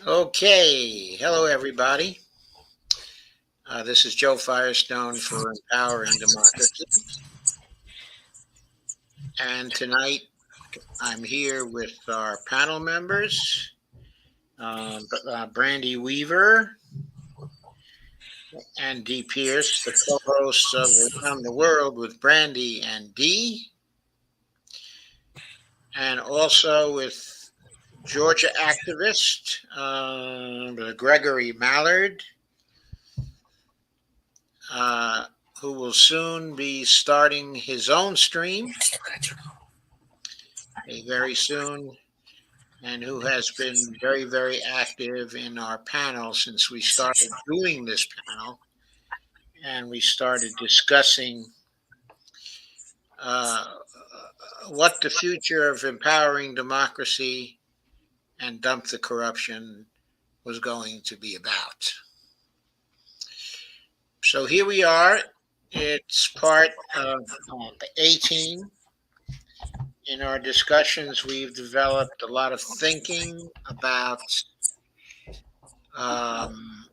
Okay, hello everybody. This is Joe Firestone for Empowering Democracy. And tonight I'm here with our panel members, Brandy Weaver and Dee Pierce, the co hosts of Around the World with Brandy and Dee, and also with Georgia activist Gregory Mallard, uh, who will soon be starting his own stream very soon, and who has been very, very active in our panel since we started doing this panel and we started discussing uh, what the future of empowering democracy and dump the corruption was going to be about. So here we are. It's part of 18. In our discussions, we've developed a lot of thinking about um,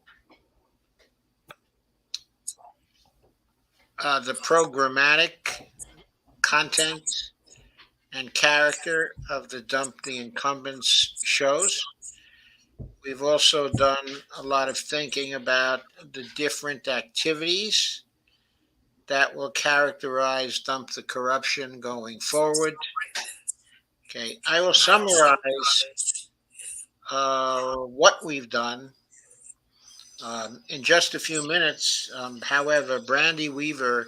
the programmatic content and character of the Dump the Incumbents shows. We've also done a lot of thinking about the different activities that will characterize Dump the Corruption going forward. Okay, I will summarize what we've done in just a few minutes. However, Brandy Weaver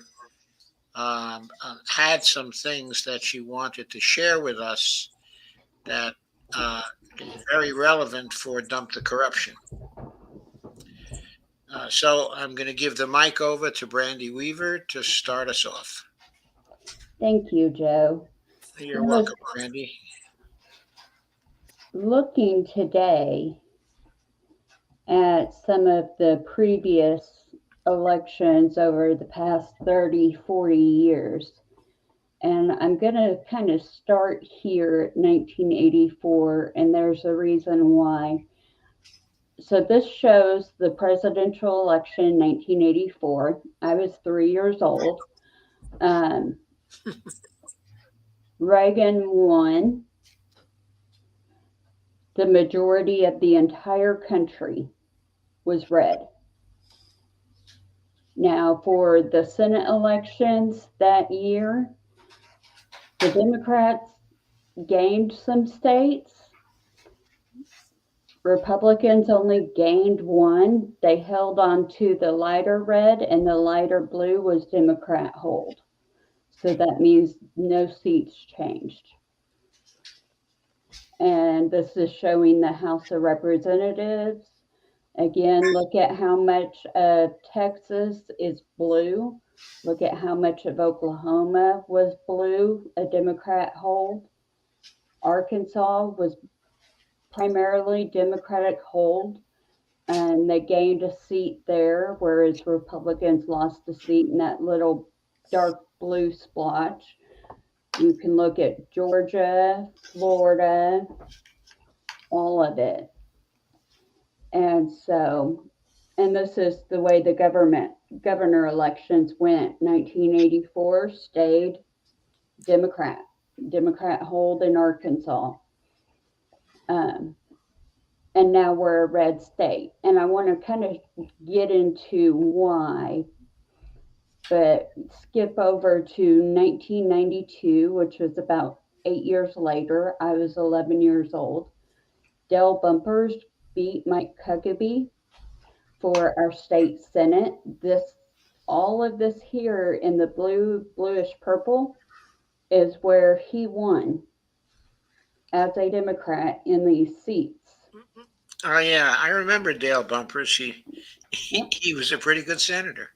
had some things that she wanted to share with us that is very relevant for Dump the Corruption. So I'm going to give the mic over to Brandy Weaver to start us off. Thank you, Joe. You're welcome, Brandy. Looking today at some of the previous elections over the past 30, 40 years, and I'm going to kind of start here at 1984, and there's a reason why. So this shows the presidential election in 1984. I was 3 years old. Reagan won. The majority of the entire country was red. Now, for the Senate elections that year, the Democrats gained some states. Republicans only gained one. They held on to the lighter red, and the lighter blue was Democrat hold. So that means no seats changed. And this is showing the House of Representatives. Again, look at how much of Texas is blue. Look at how much of Oklahoma was blue, a Democrat hold. Arkansas was primarily Democratic hold, and they gained a seat there, whereas Republicans lost a seat in that little dark blue splotch. You can look at Georgia, Florida, all of it. And so, and this is the way the governor elections went. 1984 stayed Democrat hold in Arkansas. And now we're a red state. And I want to kind of get into why, but skip over to 1992, which was about 8 years later. I was 11 years old. Dale Bumpers beat Mike Huckabee for our state senate. All of this here in the bluish purple is where he won as a Democrat in these seats. Oh yeah, I remember Dale Bumpers. He was a pretty good senator.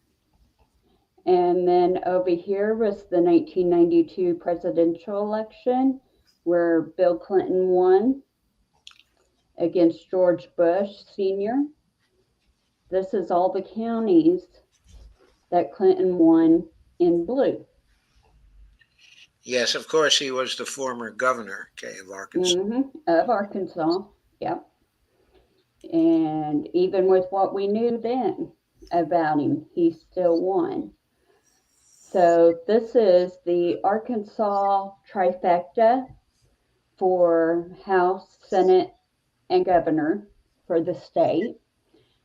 And then over here was the 1992 presidential election where Bill Clinton won against George Bush Sr. This is all the counties that Clinton won in blue. Yes, of course, he was the former governor, of Arkansas. Of Arkansas, yep. And even with what we knew then about him, he still won. So this is the Arkansas trifecta for House, Senate, and Governor for the state.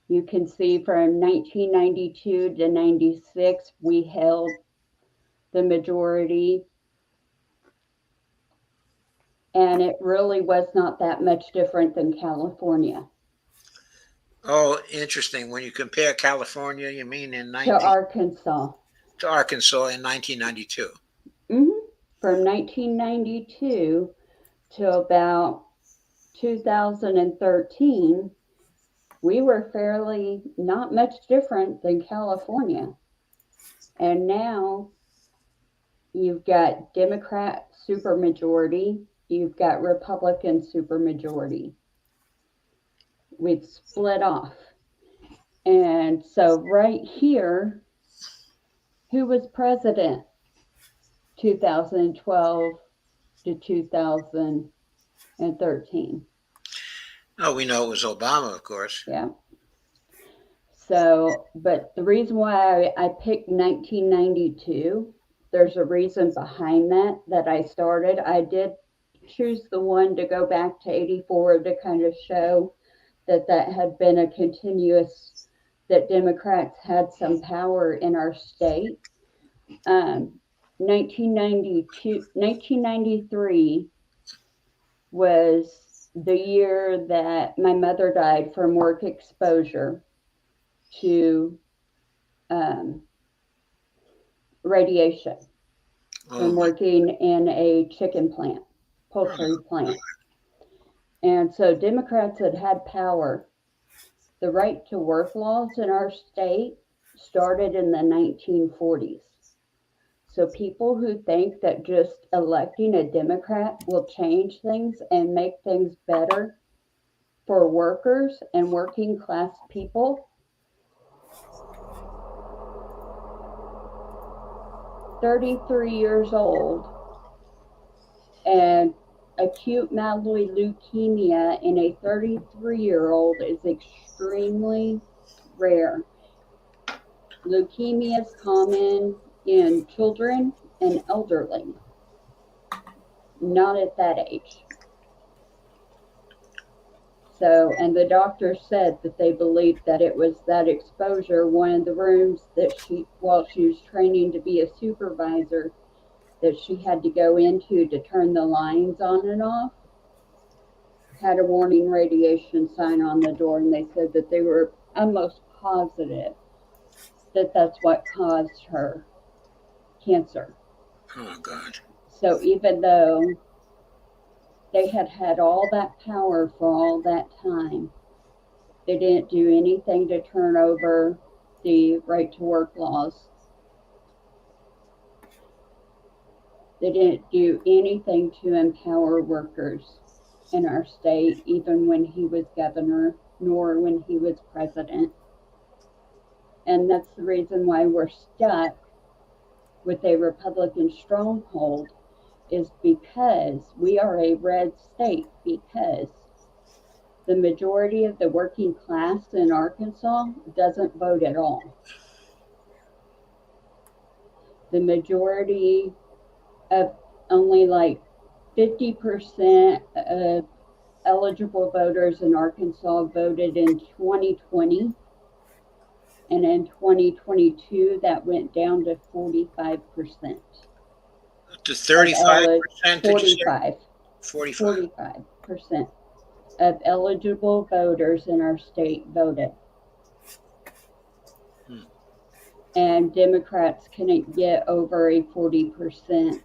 You can see from 1992 to 96, we held the majority, and it really was not that much different than California. Oh, interesting. When you compare California, you mean To Arkansas. to Arkansas in 1992. Mm-hmm. From 1992 to about 2013, we were fairly not much different than California. And now you've got Democrat supermajority, you've got Republican supermajority. We've split off. And so right here, who was president 2012 to 2013? Oh, we know it was Obama, of course. Yeah. So, but the reason why I picked 1992, there's a reason behind that I started. I did choose the one to go back to 84 to kind of show that had been a continuous, that Democrats had some power in our state. 1993 was the year that my mother died from work exposure to radiation from working in a chicken plant, poultry plant. And so Democrats had power. The right to work laws in our state started in the 1940s. So people who think that just electing a Democrat will change things and make things better for workers and working class people, 33 years old, and acute myeloid leukemia in a 33-year-old is extremely rare. Leukemia is common in children and elderly, not at that age. So, and the doctor said that they believed that it was that exposure. One of the rooms that while she was training to be a supervisor, that she had to go into to turn the lines on and off, had a warning radiation sign on the door, and they said that they were almost positive that that's what caused her cancer. Oh, God. So even though they had all that power for all that time, they didn't do anything to turn over the right to work laws. They didn't do anything to empower workers in our state, even when he was governor, nor when he was president. And that's the reason why we're stuck with a Republican stronghold, is because we are a red state, because the majority of the working class in Arkansas doesn't vote at all. The majority of only like 50% of eligible voters in Arkansas voted in 2020. And in 2022, that went down to 45%. To 35%? 45. 45. 45% of eligible voters in our state voted. And Democrats couldn't get over a 40%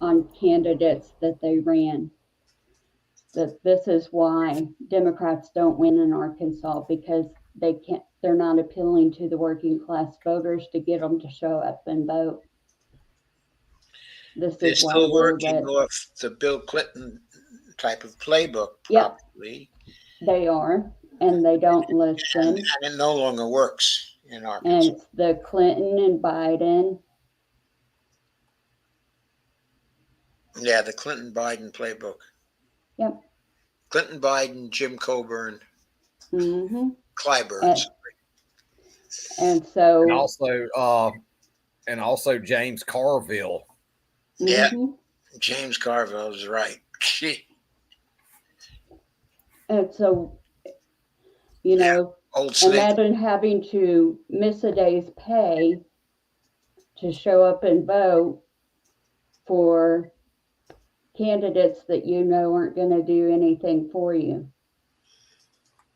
on candidates that they ran. That this is why Democrats don't win in Arkansas, because they're not appealing to the working class voters to get them to show up and vote. They're still working off the Bill Clinton type of playbook, probably. Yep, they are, and they don't listen. And it no longer works in Arkansas. And it's the Clinton and Biden. Yeah, the Clinton-Biden playbook. Yep. Clinton, Biden, Jim Coburn, Mm-hmm. Clyburn. And and so, also James Carville. Yeah, mm-hmm. James Carville is right. And so, you Yeah, know, old snake. imagine having to miss a day's pay to show up and vote for candidates that you know aren't going to do anything for you.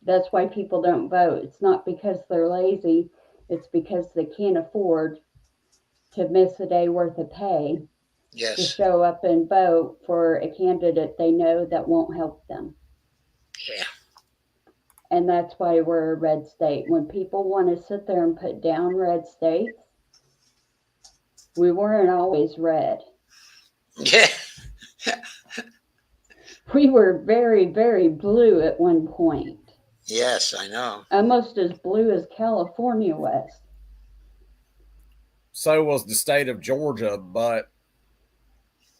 That's why people don't vote. It's not because they're lazy, it's because they can't afford to miss a day worth of pay to Yes. show up and vote for a candidate they know that won't help them. Yeah. And that's why we're a red state. When people want to sit there and put down red states, we weren't always red. Yeah. We were very, very blue at one point. Yes, I know. Almost as blue as California was. So was the state of Georgia, but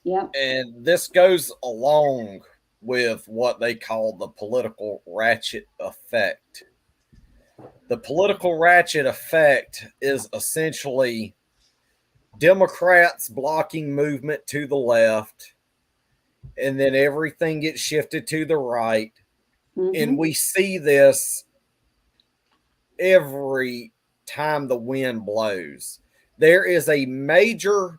Yep. and this goes along with what they call the political ratchet effect. The political ratchet effect is essentially Democrats blocking movement to the left, and then everything gets shifted to the right. Mm-hmm. And we see this every time the wind blows. There is a major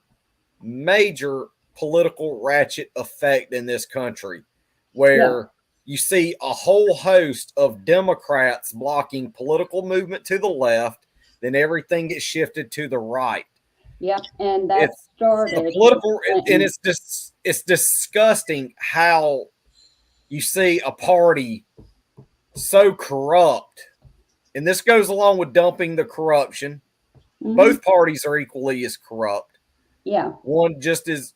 political ratchet effect in this country where you see a whole host of Democrats blocking political movement to the left, then everything gets shifted to the right. Yep. And that It's started a political, with and Clinton. it's disgusting how you see a party so corrupt, and this goes along with dumping the corruption. Mm-hmm. Both parties are equally as corrupt. Yeah. One just is,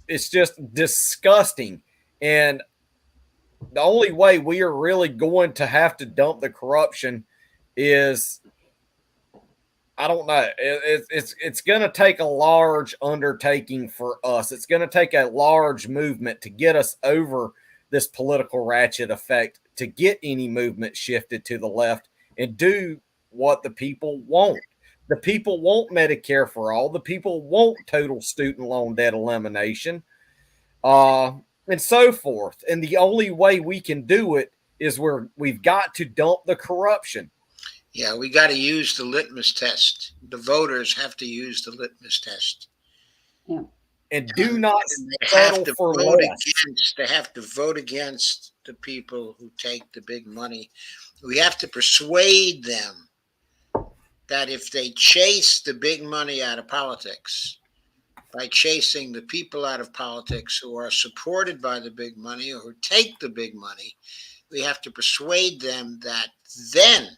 it's just disgusting. And the only way we are really going to have to dump the corruption is, I don't know. It's going to take a large undertaking for us. It's going to take a large movement to get us over this political ratchet effect, to get any movement shifted to the left and do what the people want. The people want Medicare for all. The people want total student loan debt elimination, and so forth. And the only way we can do it is we've got to dump the corruption. Yeah, we got to use the litmus test. The voters have to use the litmus test. Yeah. And do not They settle have to for vote less. against. They have to vote against the people who take the big money. We have to persuade them that if they chase the big money out of politics, by chasing the people out of politics who are supported by the big money or who take the big money, we have to persuade them that then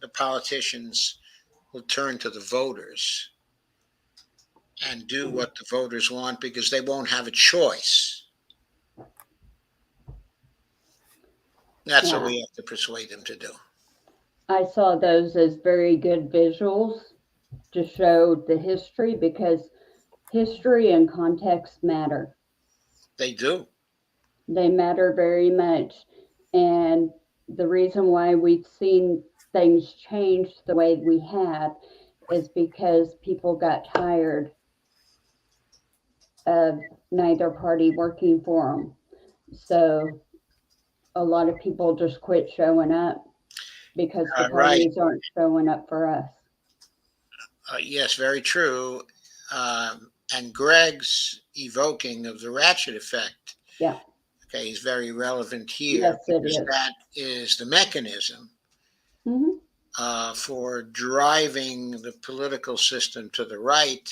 the politicians will turn to the voters and do what the voters want, because they won't have a choice. That's what we have to persuade them to do. I saw those as very good visuals to show the history, because history and context matter. They do. They matter very much. And the reason why we've seen things change the way we have is because people got tired of neither party working for them. So a lot of people just quit showing up because the parties aren't showing up for us. Yes, very true. And Greg's evoking of the ratchet effect, Yeah. okay, is very relevant here. Yes, it because is. that is the mechanism Mm-hmm. for driving the political system to the right,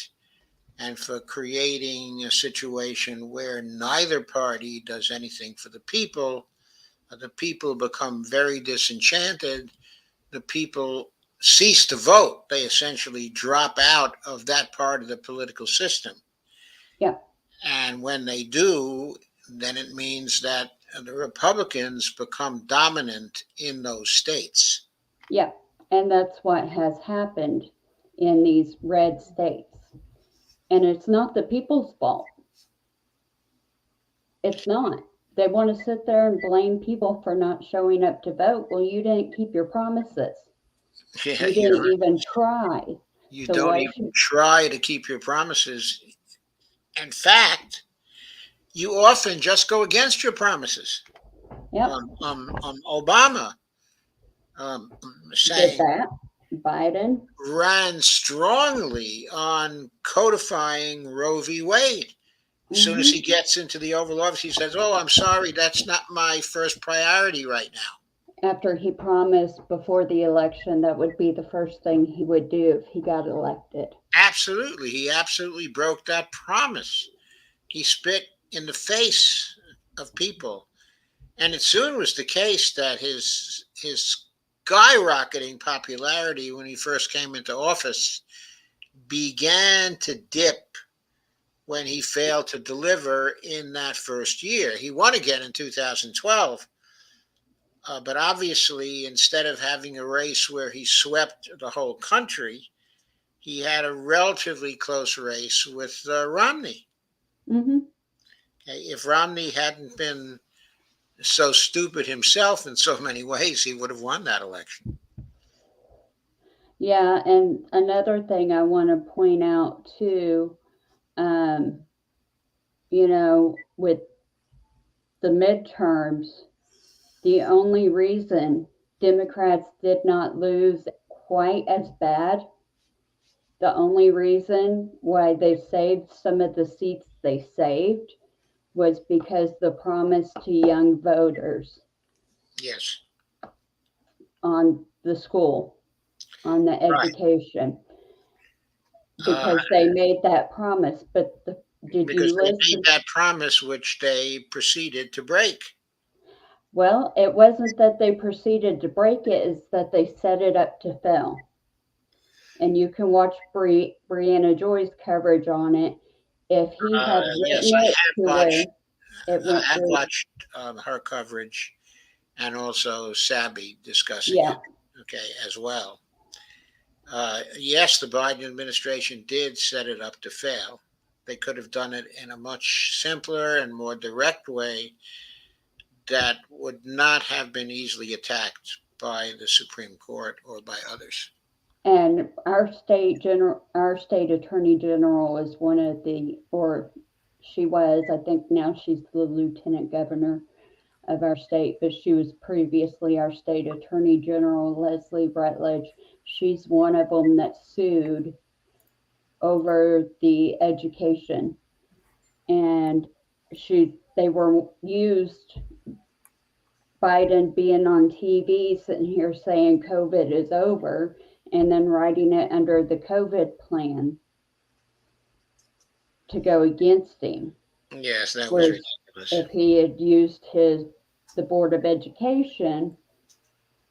and for creating a situation where neither party does anything for the people. The people become very disenchanted. The people cease to vote. They essentially drop out of that part of the political system. Yeah. And when they do, then it means that the Republicans become dominant in those states. Yeah. And that's what has happened in these red states. And it's not the people's fault. It's not. they want to sit there and blame people for not showing up to vote. Well, you didn't keep your promises. Yeah, You didn't even try. you So don't why even should, try to keep your promises. In fact, you often just go against your promises. yep, Obama did saying that. Biden, ran strongly on codifying Roe v. Wade. As soon as he hmm gets into the Oval Office, he says, "Oh, I'm sorry, that's not my first priority right now." after he promised before the election that would be the first thing he would do if he got elected. Absolutely, he absolutely broke that promise. He spit in the face of people, and it soon was the case that his skyrocketing popularity when he first came into office began to dip when he failed to deliver in that first year. He won again in 2012, but obviously, instead of having a race where he swept the whole country, he had a relatively close race with Romney. hmm Okay, if Romney hadn't been so stupid himself in so many ways, he would have won that election. Yeah, and another thing I want to point out too, um, with the midterms, the only reason Democrats did not lose quite as bad, the only reason why they saved some of the seats they saved was because the promise to young voters Yes, on the school, on the right. education, Uh, because they made that promise. But did because you they made listen? that promise, which they proceeded to break. Well, it wasn't that they proceeded to break it, it's that they set it up to fail. And you can watch Brianna Joy's coverage on it. If he had Yes, written it to where it went I have through, watched her coverage, and also Sabby discussing yeah. it. Okay, as well. Yes, the Biden administration did set it up to fail. They could have done it in a much simpler and more direct way that would not have been easily attacked by the Supreme Court or by others. And our state attorney general is one of the, or she was, I think now she's the lieutenant governor of our state, but she was previously our state attorney general, Leslie Rutledge. She's one of them that sued over the education, and they were used Biden being on TV sitting here saying COVID is over and then writing it under the COVID plan to go against him. Yes, that was Whereas ridiculous. if he had used the Board of Education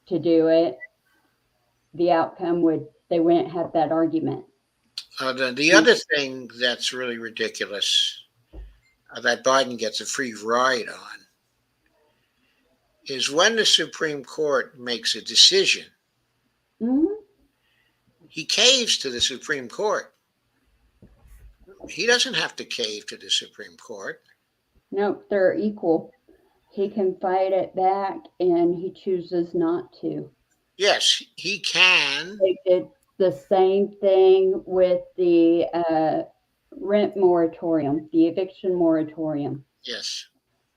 to do it, the outcome would they wouldn't have that argument. The other thing that's really ridiculous that Biden gets a free ride on is when the Supreme Court makes a decision, Mm-hmm. he caves to the Supreme Court. He doesn't have to cave to the Supreme Court. Nope, they're equal. He can fight it back, and he chooses not to. Yes, he can. They did the same thing with the rent moratorium, the eviction moratorium, Yes,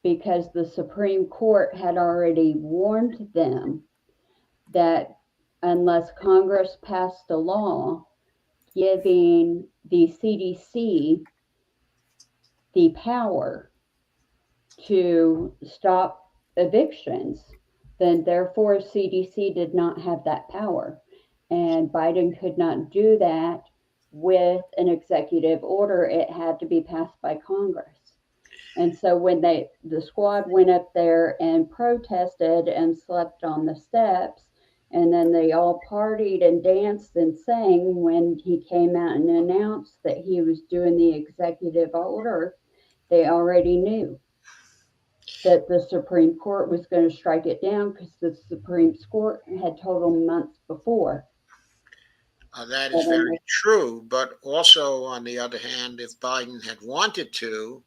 because the Supreme Court had already warned them that unless Congress passed a law giving the CDC the power to stop evictions, then therefore CDC did not have that power. And Biden could not do that with an executive order. It had to be passed by Congress. And so when the squad went up there and protested and slept on the steps, and then they all partied and danced and sang when he came out and announced that he was doing the executive order, they already knew that the Supreme Court was going to strike it down because the Supreme Court had told them months before. that is That very true. But also, on the other hand, if Biden had wanted to,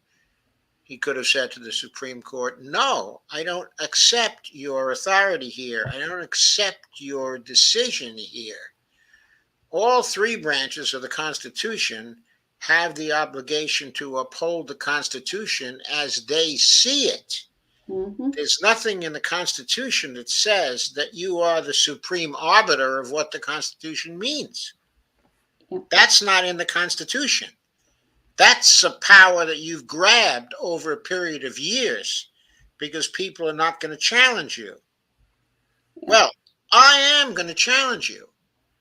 He could have said to the Supreme Court, no, I don't accept your authority here. I don't accept your decision here. All three branches of the Constitution have the obligation to uphold the Constitution as they see it. Mhm. There's nothing in the Constitution that says that you are the supreme arbiter of what the Constitution means. Yep. That's not in the Constitution. That's a power that you've grabbed over a period of years because people are not going to challenge you. Yeah. Well, I am going to challenge you.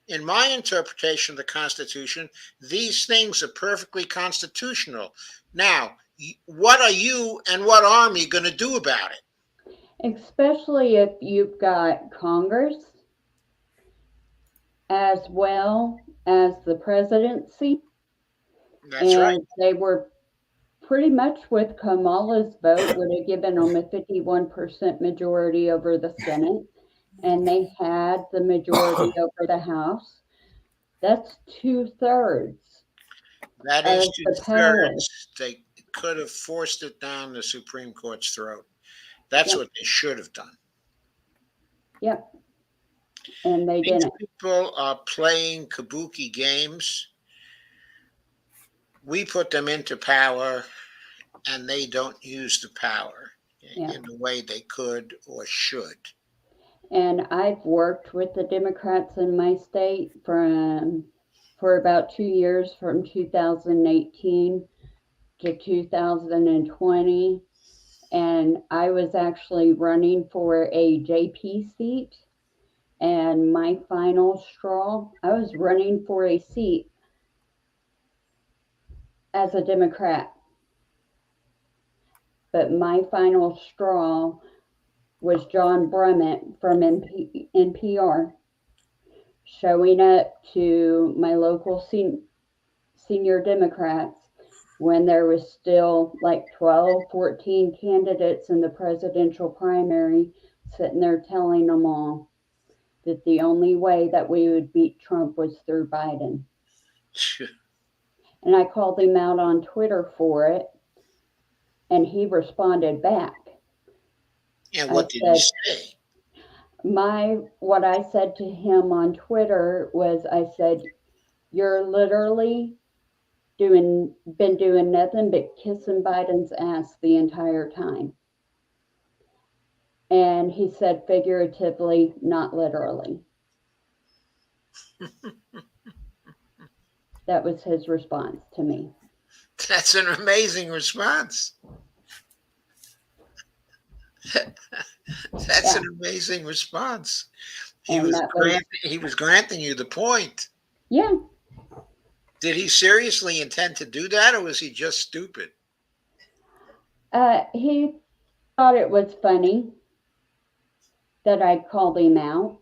In my interpretation of the Constitution, these things are perfectly constitutional. Now, what are you and what army going to do about it? Especially if you've got Congress as well as the presidency. That's right. And they were pretty much with Kamala's vote would have given them a 51% majority over the Senate, and they had the majority over the House. That's 2/3 That of is the power. two-thirds. They could have forced it down the Supreme Court's throat. That's Yep. what they should have done. Yep. And they These didn't. people are playing kabuki games. We put them into power, and they don't use the power Yeah. in the way they could or should. And I've worked with the Democrats in my state for about 2 years, from 2018 to 2020. And I was actually running for a JP seat. And my final straw, I was running for a seat as a Democrat. But my final straw was John Brummett from NPR showing up to my local senior Democrats when there was still like 12, 14 candidates in the presidential primary, sitting there telling them all that the only way that we would beat Trump was through Biden. And I called him out on Twitter for it, and he responded back. And what did he say? What I said to him on Twitter was, I said, you're literally been doing nothing but kissing Biden's ass the entire time. And he said figuratively, not literally. That was his response to me. That's an amazing response. That's an amazing response. He was granting you the point. Yeah. Did he seriously intend to do that, or was he just stupid? He thought it was funny that I called him out,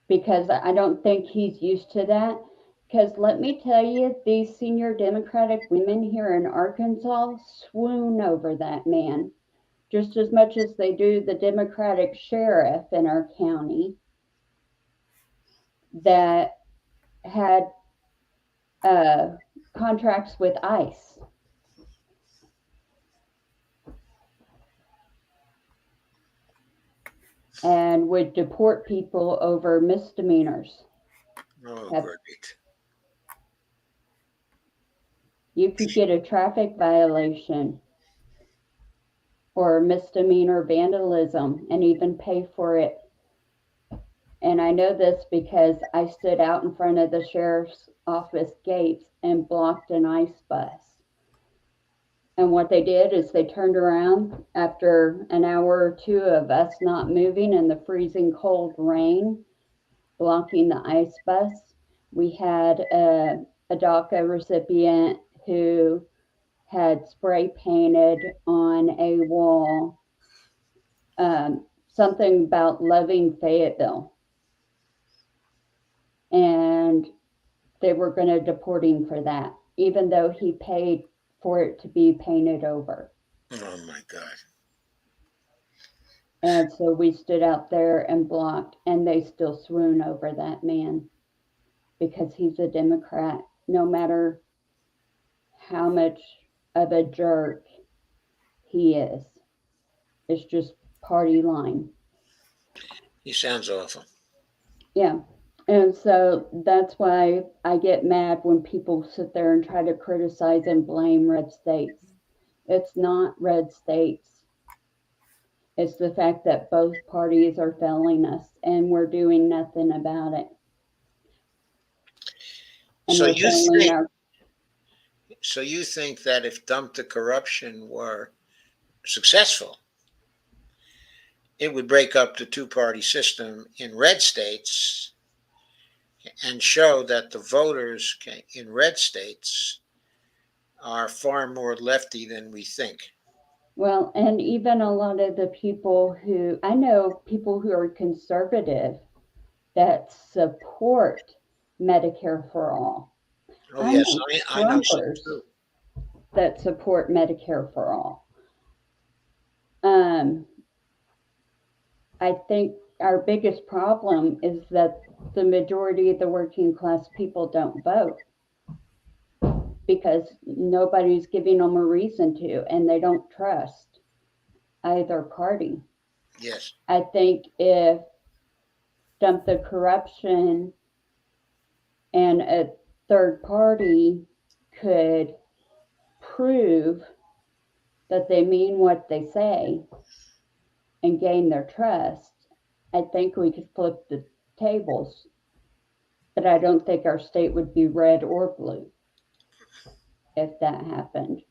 because I don't think he's used to that. Because let me tell you, these senior Democratic women here in Arkansas swoon over that man just as much as they do the Democratic sheriff in our county that had contracts with ICE. And would deport people over misdemeanors. Oh, great. You could get a traffic violation or misdemeanor vandalism and even pay for it. And I know this because I stood out in front of the sheriff's office gates and blocked an ICE bus. And what they did is they turned around after an hour or two of us not moving in the freezing cold rain, blocking the ICE bus. We had a DACA recipient who had spray painted on a wall something about loving Fayetteville. And they were going to deport him for that, even though he paid for it to be painted over. Oh, my God. And so we stood out there and blocked, and they still swoon over that man because he's a Democrat, no matter how much of a jerk he is. It's just party line. He sounds awful. Yeah. And so that's why I get mad when people sit there and try to criticize and blame red states. It's not red states. It's the fact that both parties are failing us and we're doing nothing about it. And So we're you failing think our so you think that if Dump the Corruption were successful, it would break up the two-party system in red states and show that the voters in red states are far more lefty than we think. well, and even a lot of the people who I know people who are conservative that support Medicare for all. Oh I yes, know I know some Trumpers too. that support Medicare for all. Um, I think our biggest problem is that the majority of the working class people don't vote because nobody's giving them a reason to, and they don't trust either party. Yes. I think if Dump the Corruption and a third party could prove that they mean what they say and gain their trust, I think we could flip the tables. But I don't think our state would be red or blue if that happened.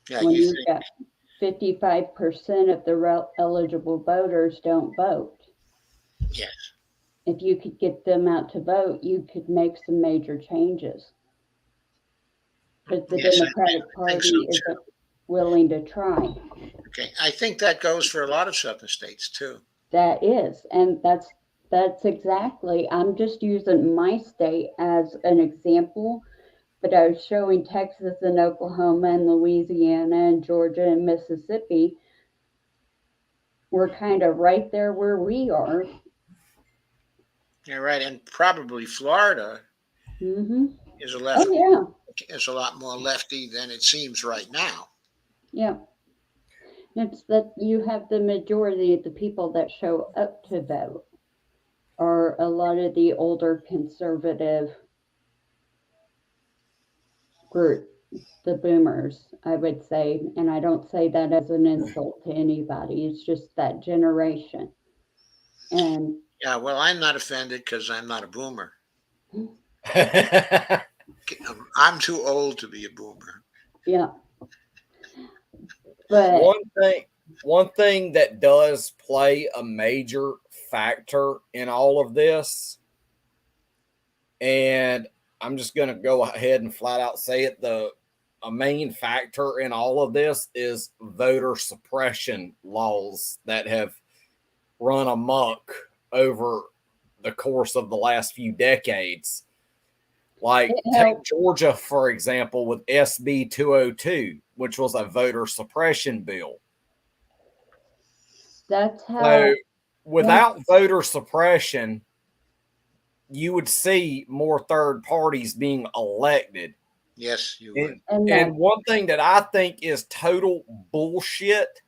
Yeah, When you you've think got 55% of the eligible voters don't vote. yes. If you could get them out to vote, you could make some major changes. But the Yes, Democratic I think so Party too. isn't willing to try. Okay. I think that goes for a lot of southern states too. That is, and that's exactly. I'm just using my state as an example, but I was showing Texas and Oklahoma and Louisiana and Georgia and Mississippi. We're kind of right there where we are. Yeah, right. And probably Florida Hmm. is Oh yeah, a lot more lefty than it seems right now. yeah. It's that you have the majority of the people that show up to vote are a lot of the older conservative group, the boomers, I would say. And I don't say that as an insult to anybody, it's just that generation. And Yeah, well, I'm not offended because I'm not a boomer. I'm too old to be a boomer. yeah, but one thing that does play a major factor in all of this, and I'm just going to go ahead and flat out say it, a main factor in all of this is voter suppression laws that have run amok over the course of the last few decades. Like, it take helps. Georgia, for example, with SB 202, which was a voter suppression bill. That's how So, one, without voter suppression, you would see more third parties being elected. Yes, you would. And, and that and one thing that I think is total bullshit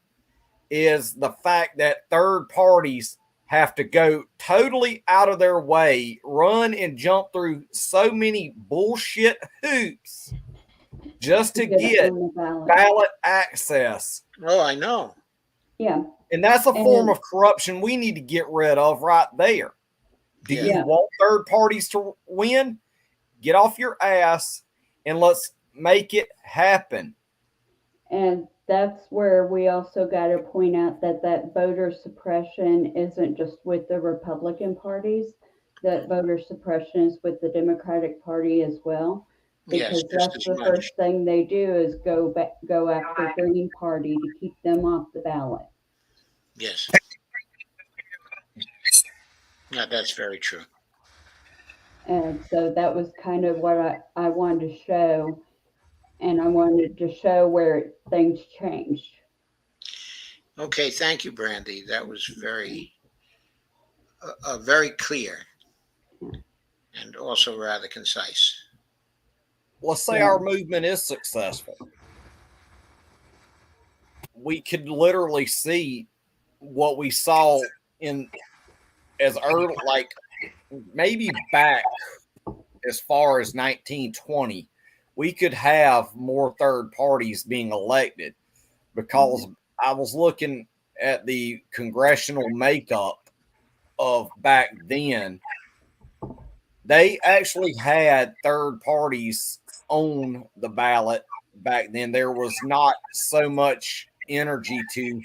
is the fact that third parties have to go totally out of their way, run and jump through so many bullshit hoops just to get get on the ballot. ballot access. Oh, I know. Yeah, And that's a form and of corruption we need to get rid of right there. Do Yeah. you yeah, want third parties to win? Get off your ass and let's make it happen. and that's where we also got to point out that that voter suppression isn't just with the Republican parties, that voter suppression is with the Democratic Party as well, Yes, because just that's as the much. first thing they do is go after Green Party to keep them off the ballot. Yes. Yeah, that's very true. And so that was kind of what I wanted to show, and I wanted to show where things changed. Okay, thank you, Brandy. That was very clear and also rather concise. Let's say Yeah. our movement is successful. we could literally see what we saw in as early, like maybe back as far as 1920, we could have more third parties being elected because I was looking at the congressional makeup of back then. They actually had third parties on the ballot back then. There was not so much energy to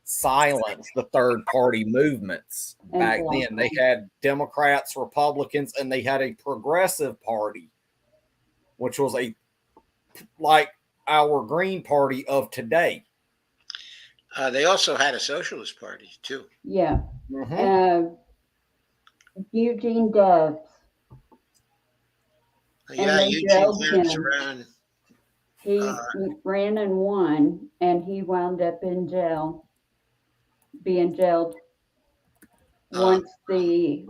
silence the third party movements And back block then. They them. had Democrats, Republicans, and they had a progressive party, which was a like our Green Party of today. They also had a socialist party too. Yeah. Mm-hmm. Eugene Debs, Yeah, they Eugene jailed Debs him. ran. He ran and won, and he wound up in jail, being jailed once the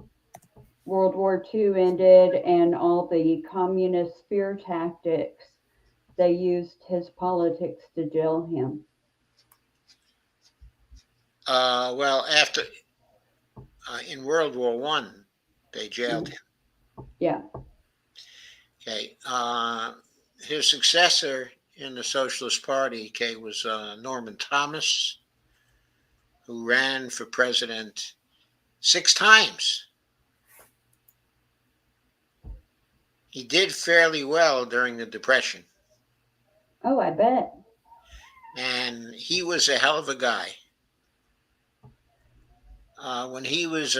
World War II ended and all the communist fear tactics. They used his politics to jail him. Well, after in World War One, they jailed him. Yeah. Okay. His successor in the Socialist Party, okay, was Norman Thomas, who ran for president 6 times. He did fairly well during the Depression, Oh, I bet. and he was a hell of a guy. When he was,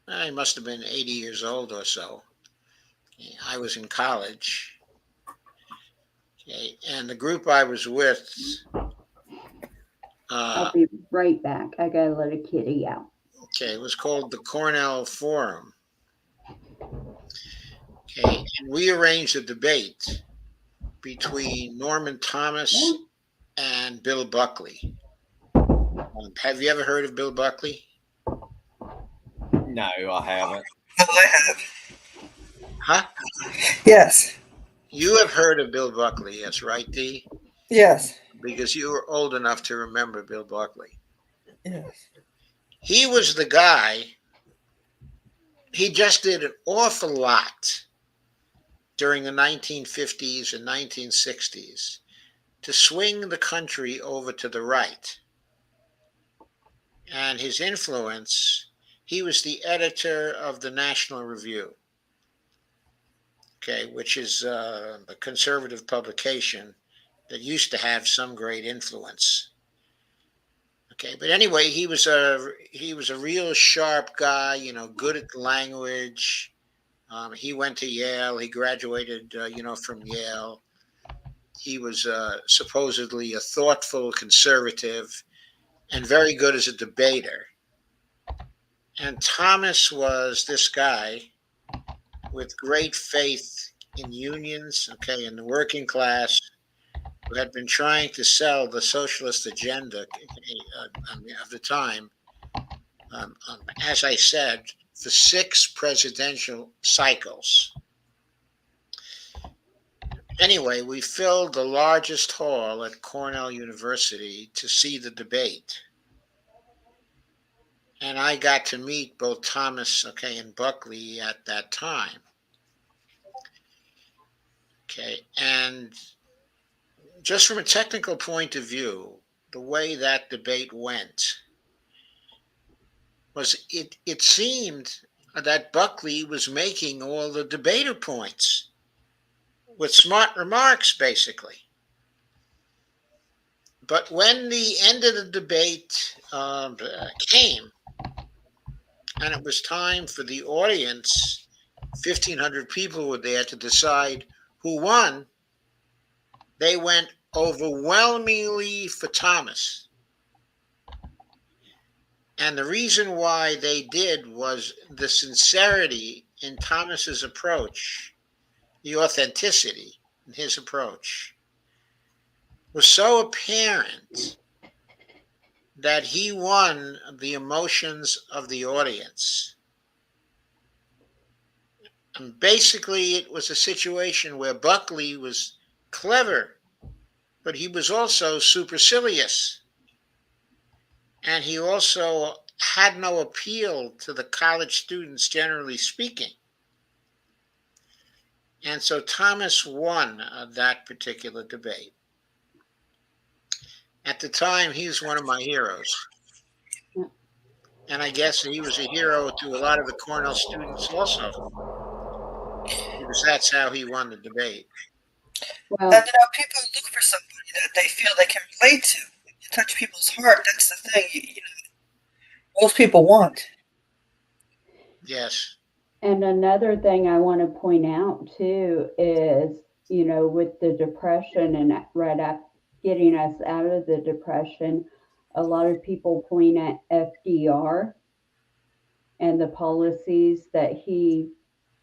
he must have been 80 years old or so. I was in college, okay, and the group I was with, I'll be right back. I gotta let a kitty out. okay, it was called the Cornell Forum. Okay, and we arranged a debate between Norman Thomas and Bill Buckley. Have you ever heard of Bill Buckley? No, I haven't. I have. Huh? Yes. You have heard of Bill Buckley, yes, right, Dee? Yes. Because you were old enough to remember Bill Buckley. Yes. He was the guy, he just did an awful lot during the 1950s and 1960s to swing the country over to the right. And his influence, he was the editor of the National Review, okay, which is a conservative publication that used to have some great influence. Okay, but anyway, he was a real sharp guy, you know, good at the language. He went to Yale. He graduated, from Yale. He was supposedly a thoughtful conservative and very good as a debater. And Thomas was this guy with great faith in unions, okay, in the working class, who had been trying to sell the socialist agenda of the time, as I said, for 6 presidential cycles. Anyway, we filled the largest hall at Cornell University to see the debate. And I got to meet both Thomas, okay, and Buckley at that time. Okay, and just from a technical point of view, the way that debate went was it seemed that Buckley was making all the debater points with smart remarks, basically. But when the end of the debate came, and it was time for the audience, 1,500 people were there to decide who won, they went overwhelmingly for Thomas. And the reason why they did was the sincerity in Thomas's approach, the authenticity in his approach was so apparent that he won the emotions of the audience. And basically, it was a situation where Buckley was clever, but he was also supercilious. and he also had no appeal to the college students, generally speaking. And so Thomas won that particular debate. At the time, he was one of my heroes. Yeah. And I guess he was a hero to a lot of the Cornell students also, because that's how he won the debate. Well, And people look for somebody that they feel they can relate to. You touch people's heart. That's the thing. Most people want. Yes. and another thing I want to point out too is, with the depression and right after getting us out of the depression, a lot of people point at FDR and the policies that he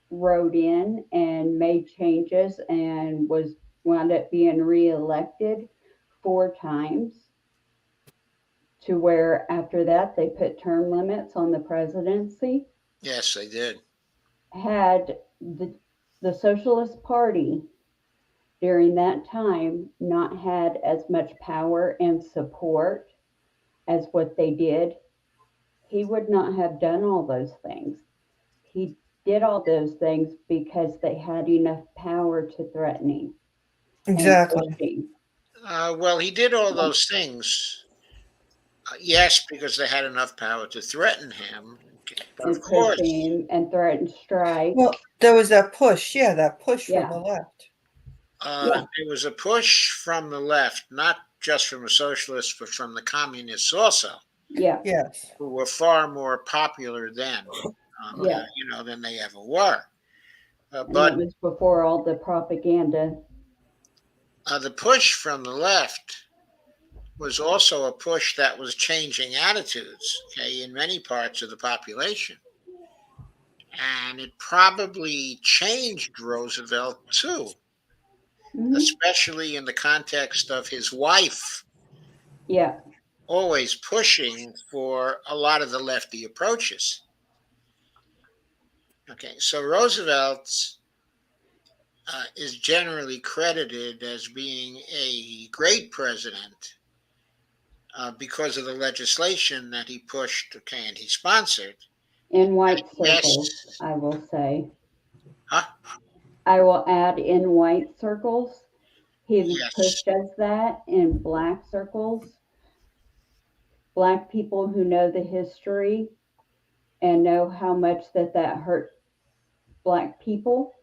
wrote in and made changes and wound up being reelected 4 times, to where after that they put term limits on the presidency. Yes, they did. Had the Socialist Party during that time not had as much power and support as what they did, he would not have done all those things. He did all those things because they had enough power to threatening and Exactly. pushing. Well, he did all those things. Yes, because they had enough power to threaten him. But of And course, pushing and threatened strike. Well, there was that push. Yeah, that push Yeah. from the left. Yeah. there was a push from the left, not just from the socialists, but from the communists also, Yeah. Yes. who were far more popular then, Yeah. than they ever were. And But it was before all the propaganda. the push from the left was also a push that was changing attitudes, okay, in many parts of the population. And it probably changed Roosevelt too, Mhm. especially in the context of his wife Yeah. always pushing for a lot of the lefty approaches. Okay, so Roosevelt is generally credited as being a great president because of the legislation that he pushed, okay, and he sponsored. In white Yes. circles, I will say. Huh? I will add in white circles. He was Yes. pushed as that. In black circles, black people who know the history and know how much that hurt black people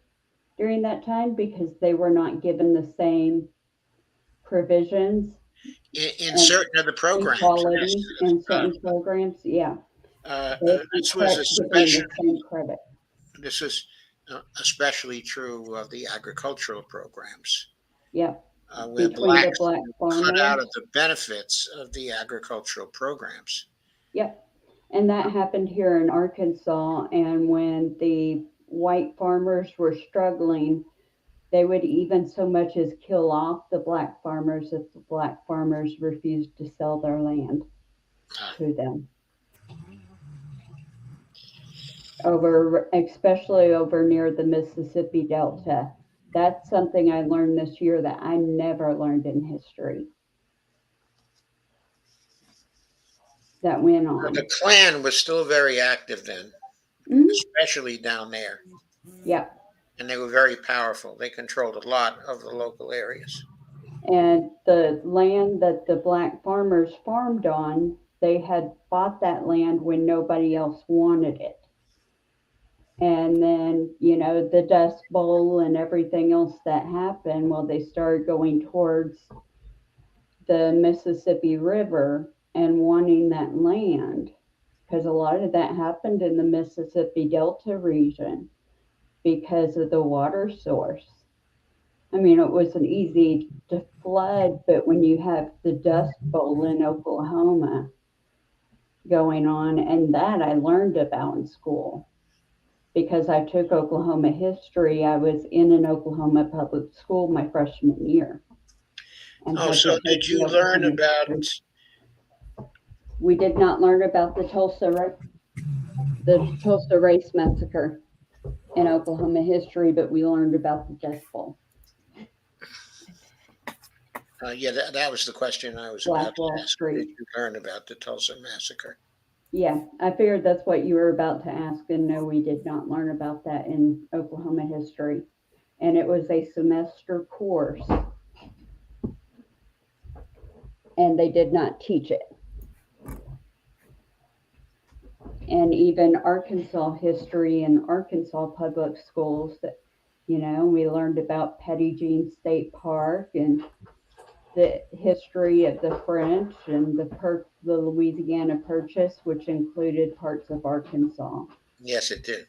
during that time, because they were not given the same provisions In and certain of the programs. equality Yes. in certain programs. Yeah, they This weren't was given the especially same credit. this is especially true of the agricultural programs, Yep. where Between the blacks black were cut out farmers. of the benefits of the agricultural programs. Yep. And that happened here in Arkansas. And when the white farmers were struggling, they would even so much as kill off the black farmers if the black farmers refused to sell their land to them. Especially over near the Mississippi Delta. That's something I learned this year that I never learned in history. That went on. The Klan was still very active then, Mhm. especially down there, Yeah. and they were very powerful. They controlled a lot of the local areas. And the land that the black farmers farmed on, they had bought that land when nobody else wanted it. And then, the Dust Bowl and everything else that happened, well, they started going towards the Mississippi River and wanting that land, because a lot of that happened in the Mississippi Delta region because of the water source. I mean, it wasn't easy to flood, but when you have the Dust Bowl in Oklahoma going on, and that I learned about in school because I took Oklahoma history. I was in an Oklahoma public school my freshman year. And Oh, had so to take did the you learn Oklahoma about? history. We did not learn about the Tulsa Race Massacre in Oklahoma history, but we learned about the Dust Bowl. Yeah, that was the question I was about to Blackwell ask. What did Street. you learn about the Tulsa massacre? Yeah, I figured that's what you were about to ask, and no, we did not learn about that in Oklahoma history. And it was a semester course, and they did not teach it. And even Arkansas history in Arkansas public schools, that, we learned about Petit Jean State Park and the history of the French and the Louisiana Purchase, which included parts of Arkansas. Yes, it did.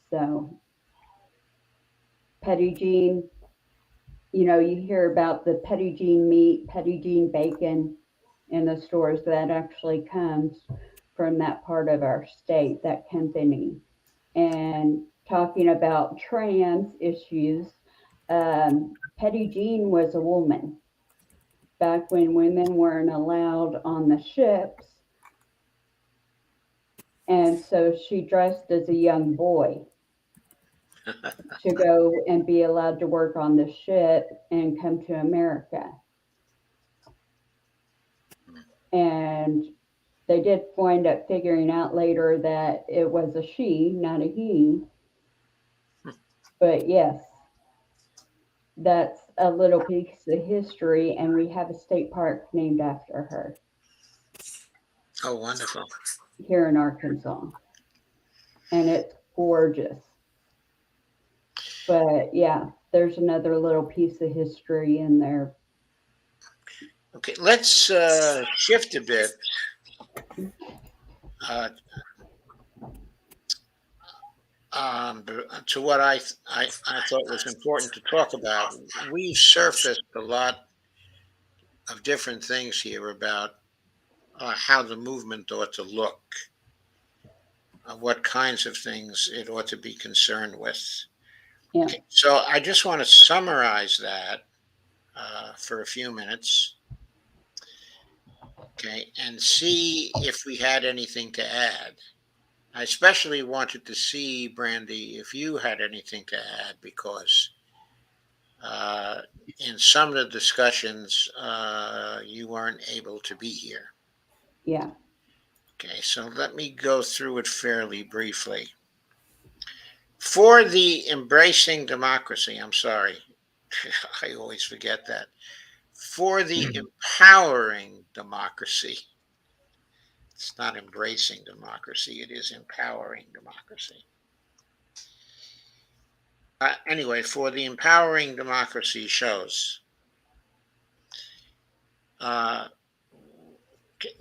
So Petit Jean, you hear about the Petit Jean meat, Petit Jean bacon in the stores. That actually comes from that part of our state, that company. And talking about trans issues, Petit Jean was a woman back when women weren't allowed on the ships. And so she dressed as a young boy to go and be allowed to work on the ship and come to America. And they did wind up figuring out later that it was a she, not a he. But yes, that's a little piece of history, and we have a state park named after her Oh, wonderful. here in Arkansas. And it's gorgeous. But yeah, there's another little piece of history in there. Okay, let's shift a bit uh, to what I thought was important to talk about. We've surfaced a lot of different things here about how the movement ought to look, what kinds of things it ought to be concerned with. Yeah. Okay, so I just want to summarize that for a few minutes, okay, and see if we had anything to add. I especially wanted to see, Brandy, if you had anything to add, because uh, in some of the discussions, you weren't able to be here. Yeah. Okay, so let me go through it fairly briefly. For the embracing democracy, I'm sorry, I always forget that. For the empowering democracy, it's not embracing democracy, it is empowering democracy. Anyway, for the empowering democracy shows, uh,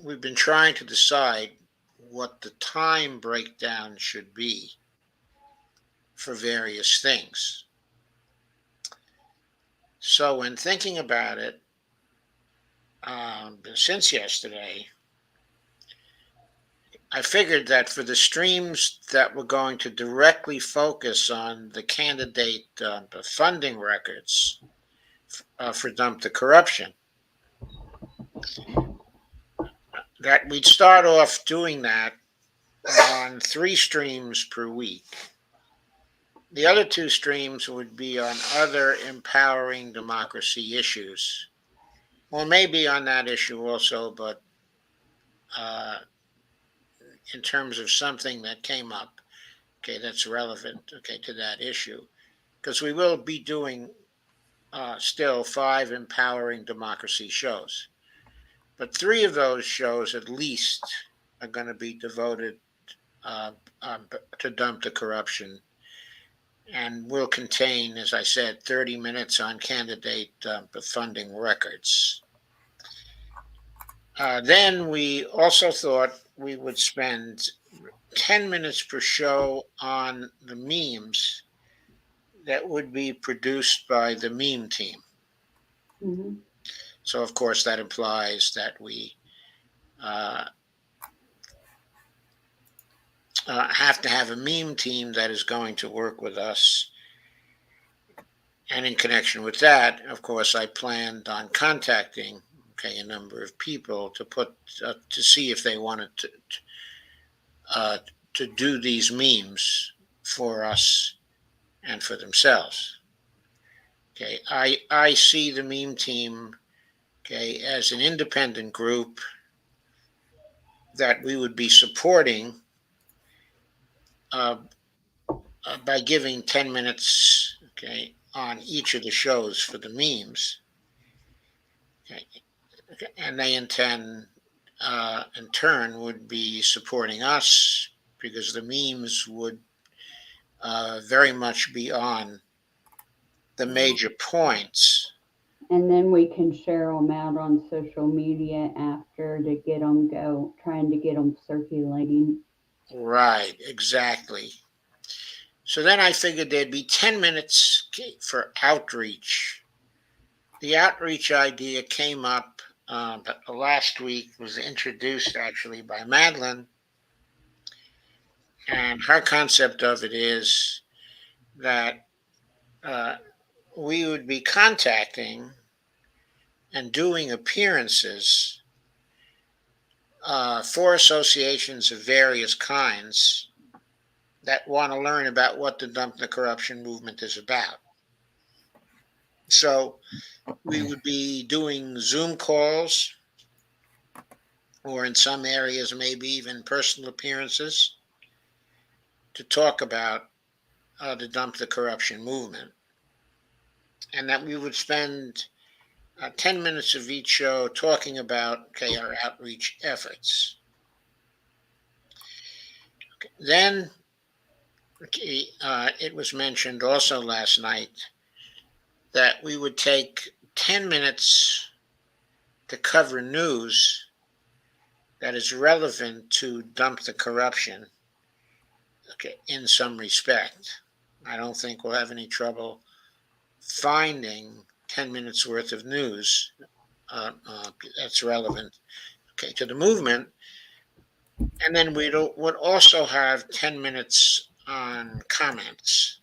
we've been trying to decide what the time breakdown should be for various things. So, when thinking about it, since yesterday, I figured that for the streams that were going to directly focus on the candidate funding records for Dump the Corruption, that we'd start off doing that on 3 streams per week. The other 2 streams would be on other empowering democracy issues. Well, maybe on that issue also, but in terms of something that came up, okay, that's relevant, okay, to that issue. Because we will be doing still 5 empowering democracy shows. But 3 of those shows at least are going to be devoted to Dump the Corruption, and will contain, as I said, 30 minutes on candidate funding records. Then we also thought we would spend 10 minutes per show on the memes that would be produced by the meme team. Mm-hmm. So, of course, that implies that we have to have a meme team that is going to work with us. And in connection with that, of course, I planned on contacting a number of people to see if they wanted to do these memes for us and for themselves. Okay, I see the meme team, okay, as an independent group that we would be supporting uh, by giving 10 minutes, okay, on each of the shows for the memes. Okay, and they intend, in turn, would be supporting us because the memes would very much be on the major points. And then we can share them out on social media after to get them trying to get them circulating. Right, exactly. So then I figured there'd be 10 minutes for outreach. The outreach idea came up last week, was introduced actually by Madelyn. And her concept of it is that uh, we would be contacting and doing appearances for associations of various kinds that want to learn about what the Dump the Corruption movement is about. So we would be doing Zoom calls, or in some areas, maybe even personal appearances to talk about the Dump the Corruption movement. And that we would spend 10 minutes of each show talking about, okay, our outreach efforts. Okay. Then it was mentioned also last night that we would take 10 minutes to cover news that is relevant to Dump the Corruption, okay, in some respect. I don't think we'll have any trouble finding 10 minutes worth of news that's relevant, okay, to the movement. And then we would also have 10 minutes on comments,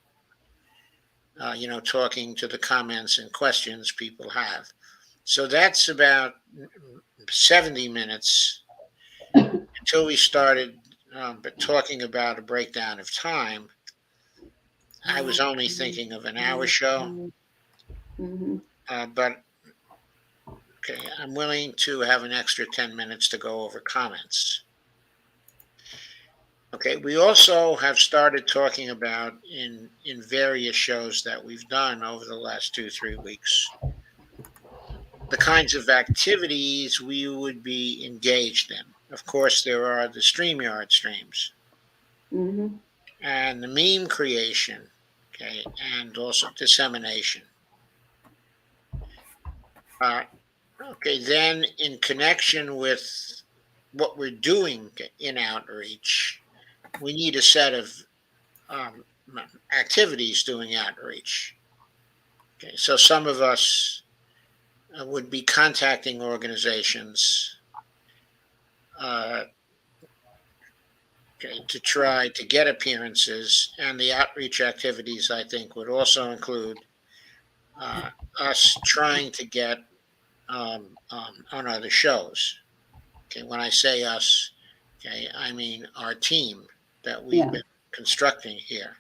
talking to the comments and questions people have. So that's about 70 minutes until we started talking about a breakdown of time. I was only thinking of an hour show, Mm-hmm. but okay, I'm willing to have an extra 10 minutes to go over comments. Okay, we also have started talking about in various shows that we've done over the last 2-3 weeks the kinds of activities we would be engaged in. Of course, there are the StreamYard streams Mm-hmm. and the meme creation, okay, and also dissemination. Okay, then in connection with what we're doing in outreach, we need a set of um, activities doing outreach. Okay, so some of us would be contacting organizations okay, to try to get appearances, and the outreach activities I think would also include us trying to get on other shows. Okay, when I say us, okay, I mean our team that we've been constructing here.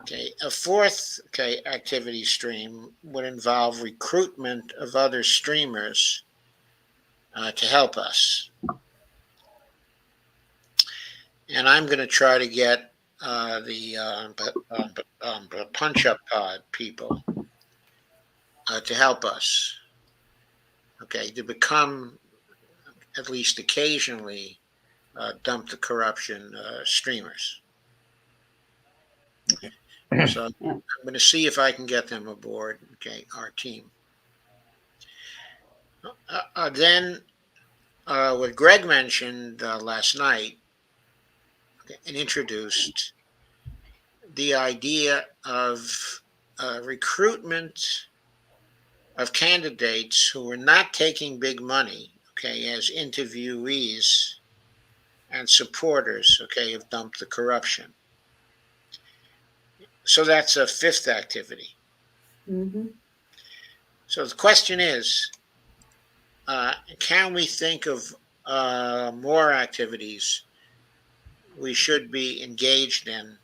Okay, a fourth activity stream would involve recruitment of other streamers to help us, and I'm going to try to get the Punch Up Pod people to help us. Okay, to become at least occasionally Dump the Corruption streamers. So I'm going to see if I can get them aboard. Okay, our team. Then what Greg mentioned last night and introduced the idea of recruitment of candidates who were not taking big money, okay, as interviewees and supporters, okay, of Dump the Corruption. So that's a fifth activity. Mm-hmm. So the question is, can we think of more activities we should be engaged in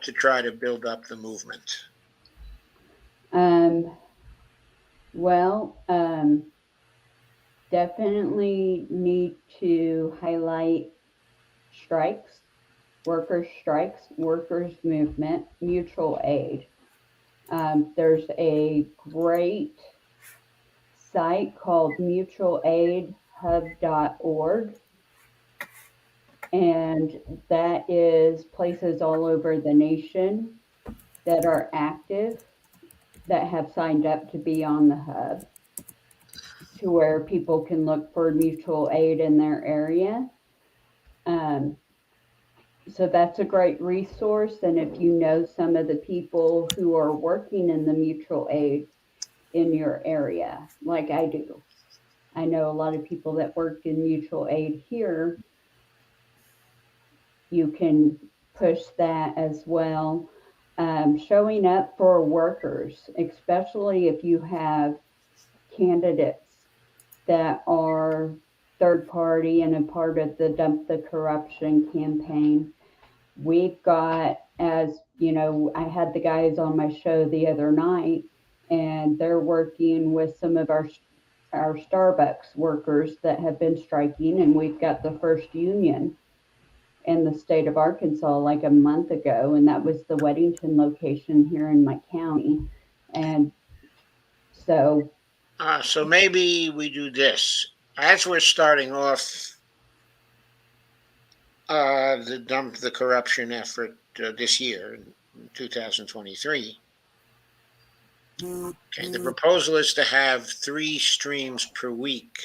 to try to build up the movement? Um, well, definitely need to highlight strikes, workers' strikes, workers' movement, mutual aid. There's a great site called mutualaidhub.org, and that is places all over the nation that are active that have signed up to be on the hub to where people can look for mutual aid in their area. Um, so that's a great resource. And if you know some of the people who are working in the mutual aid in your area, like I do, I know a lot of people that work in mutual aid here. You can push that as well. Showing up for workers, especially if you have candidates that are third party and a part of the Dump the Corruption campaign. We've got, as you know, I had the guys on my show the other night, and they're working with some of our Starbucks workers that have been striking, and we've got the first union in the state of Arkansas like a month ago, and that was the Weddington location here in my county. And so, So maybe we do this. As we're starting off the Dump the Corruption effort this year, in 2023, okay, the proposal is to have 3 streams per week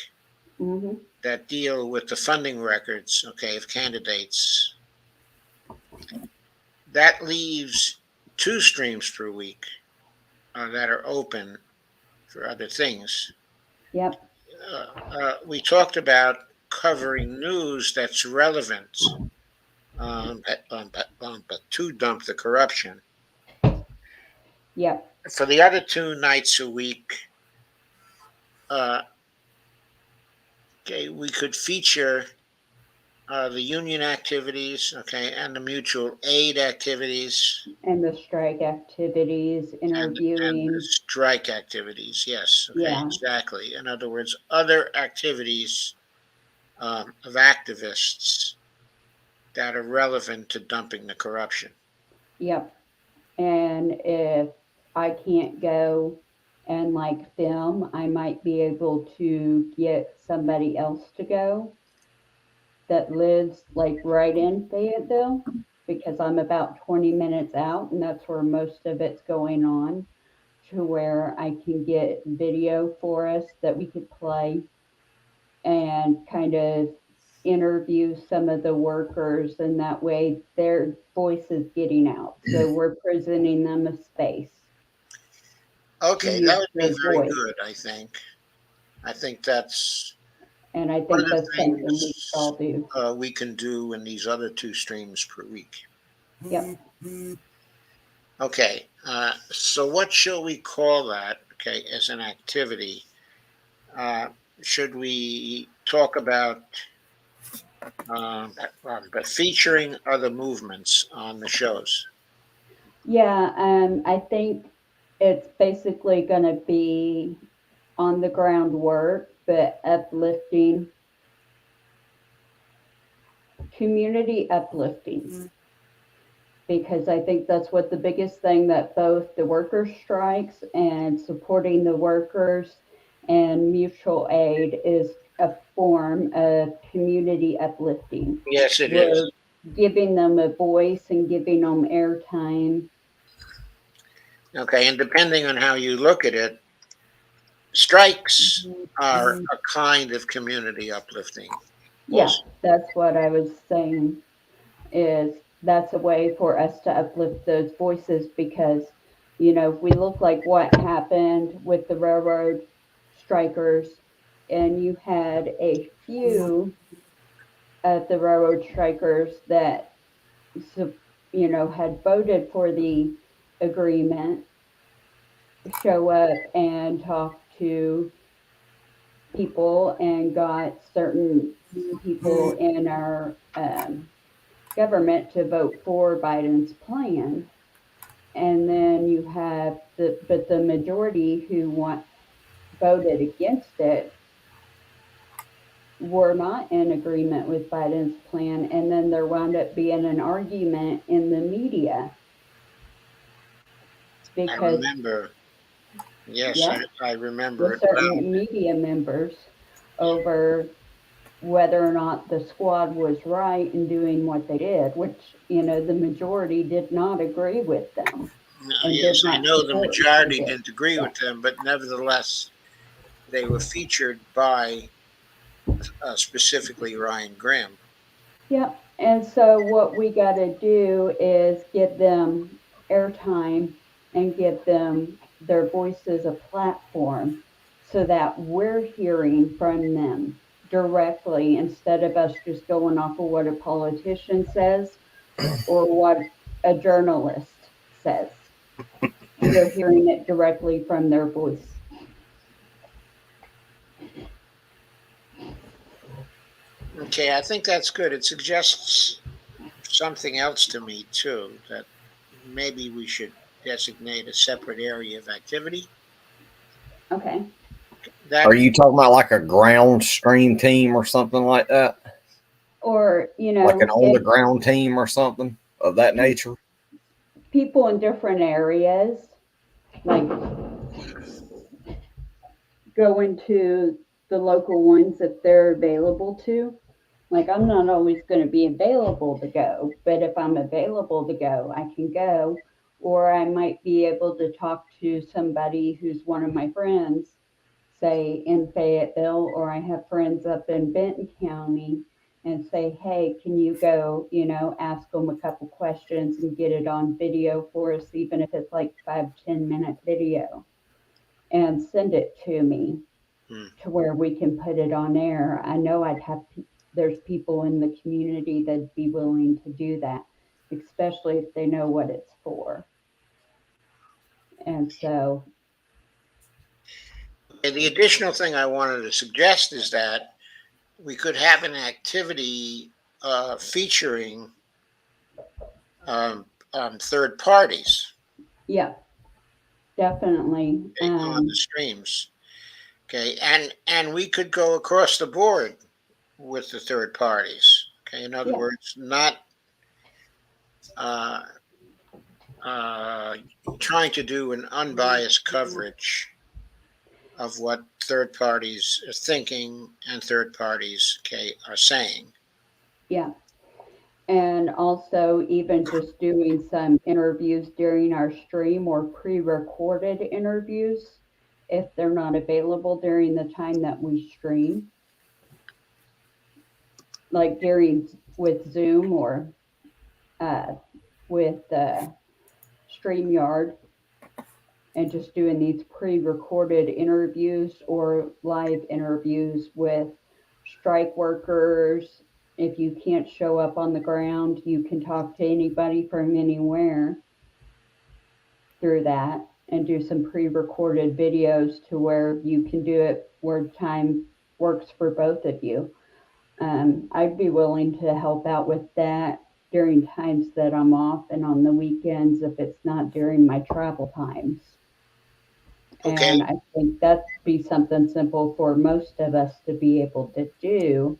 mhm, that deal with the funding records, okay, of candidates. That leaves 2 streams per week that are open for other things. yep, We talked about covering news that's relevant but to Dump the Corruption. yep, For the other 2 nights a week, okay, we could feature the union activities, okay, and the mutual aid activities, and the strike activities, and the interviewing, strike activities. Yes, okay, yeah, exactly. In other words, other activities of activists that are relevant to dumping the corruption. yep. And if I can't go and like film, I might be able to get somebody else to go that lives like right in Fayetteville because I'm about 20 minutes out and that's where most of it's going on, to where I can get video for us that we could play and kind of interview some of the workers, and that way their voice is getting out. So we're presenting them a space to Okay, that use would be their very voice. good, I think. I think that's And I one of think the that's something we should things all do. we can do in these other 2 streams per week. Yep. Okay, so what shall we call that, okay, as an activity? Should we talk about but featuring other movements on the shows? Yeah, I think it's basically going to be on the ground work, but uplifting, community uplifting, because I think that's what the biggest thing that both the workers' strikes and supporting the workers and mutual aid is a form of community uplifting. Yes, it is. We're giving them a voice and giving them airtime. Okay, and depending on how you look at it, strikes are a kind of community uplifting. Yeah, Also. that's what I was saying, is that's a way for us to uplift those voices because, you know, if we look like what happened with the railroad strikers, and you had a few of the railroad strikers that, you know, had voted for the agreement show up and talk to people and got certain people in our government to vote for Biden's plan. And then you have the majority who voted against it were not in agreement with Biden's plan. And then there wound up being an argument in the media I because, remember. Yes, yeah, I remember with it well. certain media members over whether or not the squad was right in doing what they did, which, the majority did not agree with them and did Yes, I not know the support what they majority did. didn't agree Yeah. with them, but nevertheless, they were featured by specifically Ryan Graham. Yeah. And so what we got to do is give them airtime and give them their voices a platform so that we're hearing from them directly instead of us just going off of what a politician says or what a journalist says. We're hearing it directly from their voice. Okay, I think that's good. It suggests something else to me too, that maybe we should designate a separate area of activity. Okay. Are That you talking about like a ground stream team or something like that? Or, Like an on the if ground team or something of that nature? people in different areas, like go into the local ones that they're available to. Like, I'm not always going to be available to go, but if I'm available to go, I can go. Or I might be able to talk to somebody who's one of my friends, say in Fayetteville, or I have friends up in Benton County, and say, hey, can you go, ask them a couple questions and get it on video for us, even if it's like 5-10 minute video, and send it to me hmm, to where we can put it on air. I know there's people in the community that'd be willing to do that, especially if they know what it's for. And so, and the additional thing I wanted to suggest is that we could have an activity featuring um, third parties yeah, definitely. on the streams. Okay, and we could go across the board with the third parties. Okay, in other Yeah, words, not uh, uh, trying to do an unbiased coverage of what third parties are thinking and third parties, okay, are saying. yeah. And also, even just doing some interviews during our stream or pre recorded interviews if they're not available during the time that we stream, like during with Zoom or uh, with StreamYard, and just doing these pre-recorded interviews or live interviews with strike workers. If you can't show up on the ground, you can talk to anybody from anywhere through that and do some pre-recorded videos to where you can do it where time works for both of you. I'd be willing to help out with that during times that I'm off and on the weekends if it's not during my travel times. Okay, And I think that'd be something simple for most of us to be able to do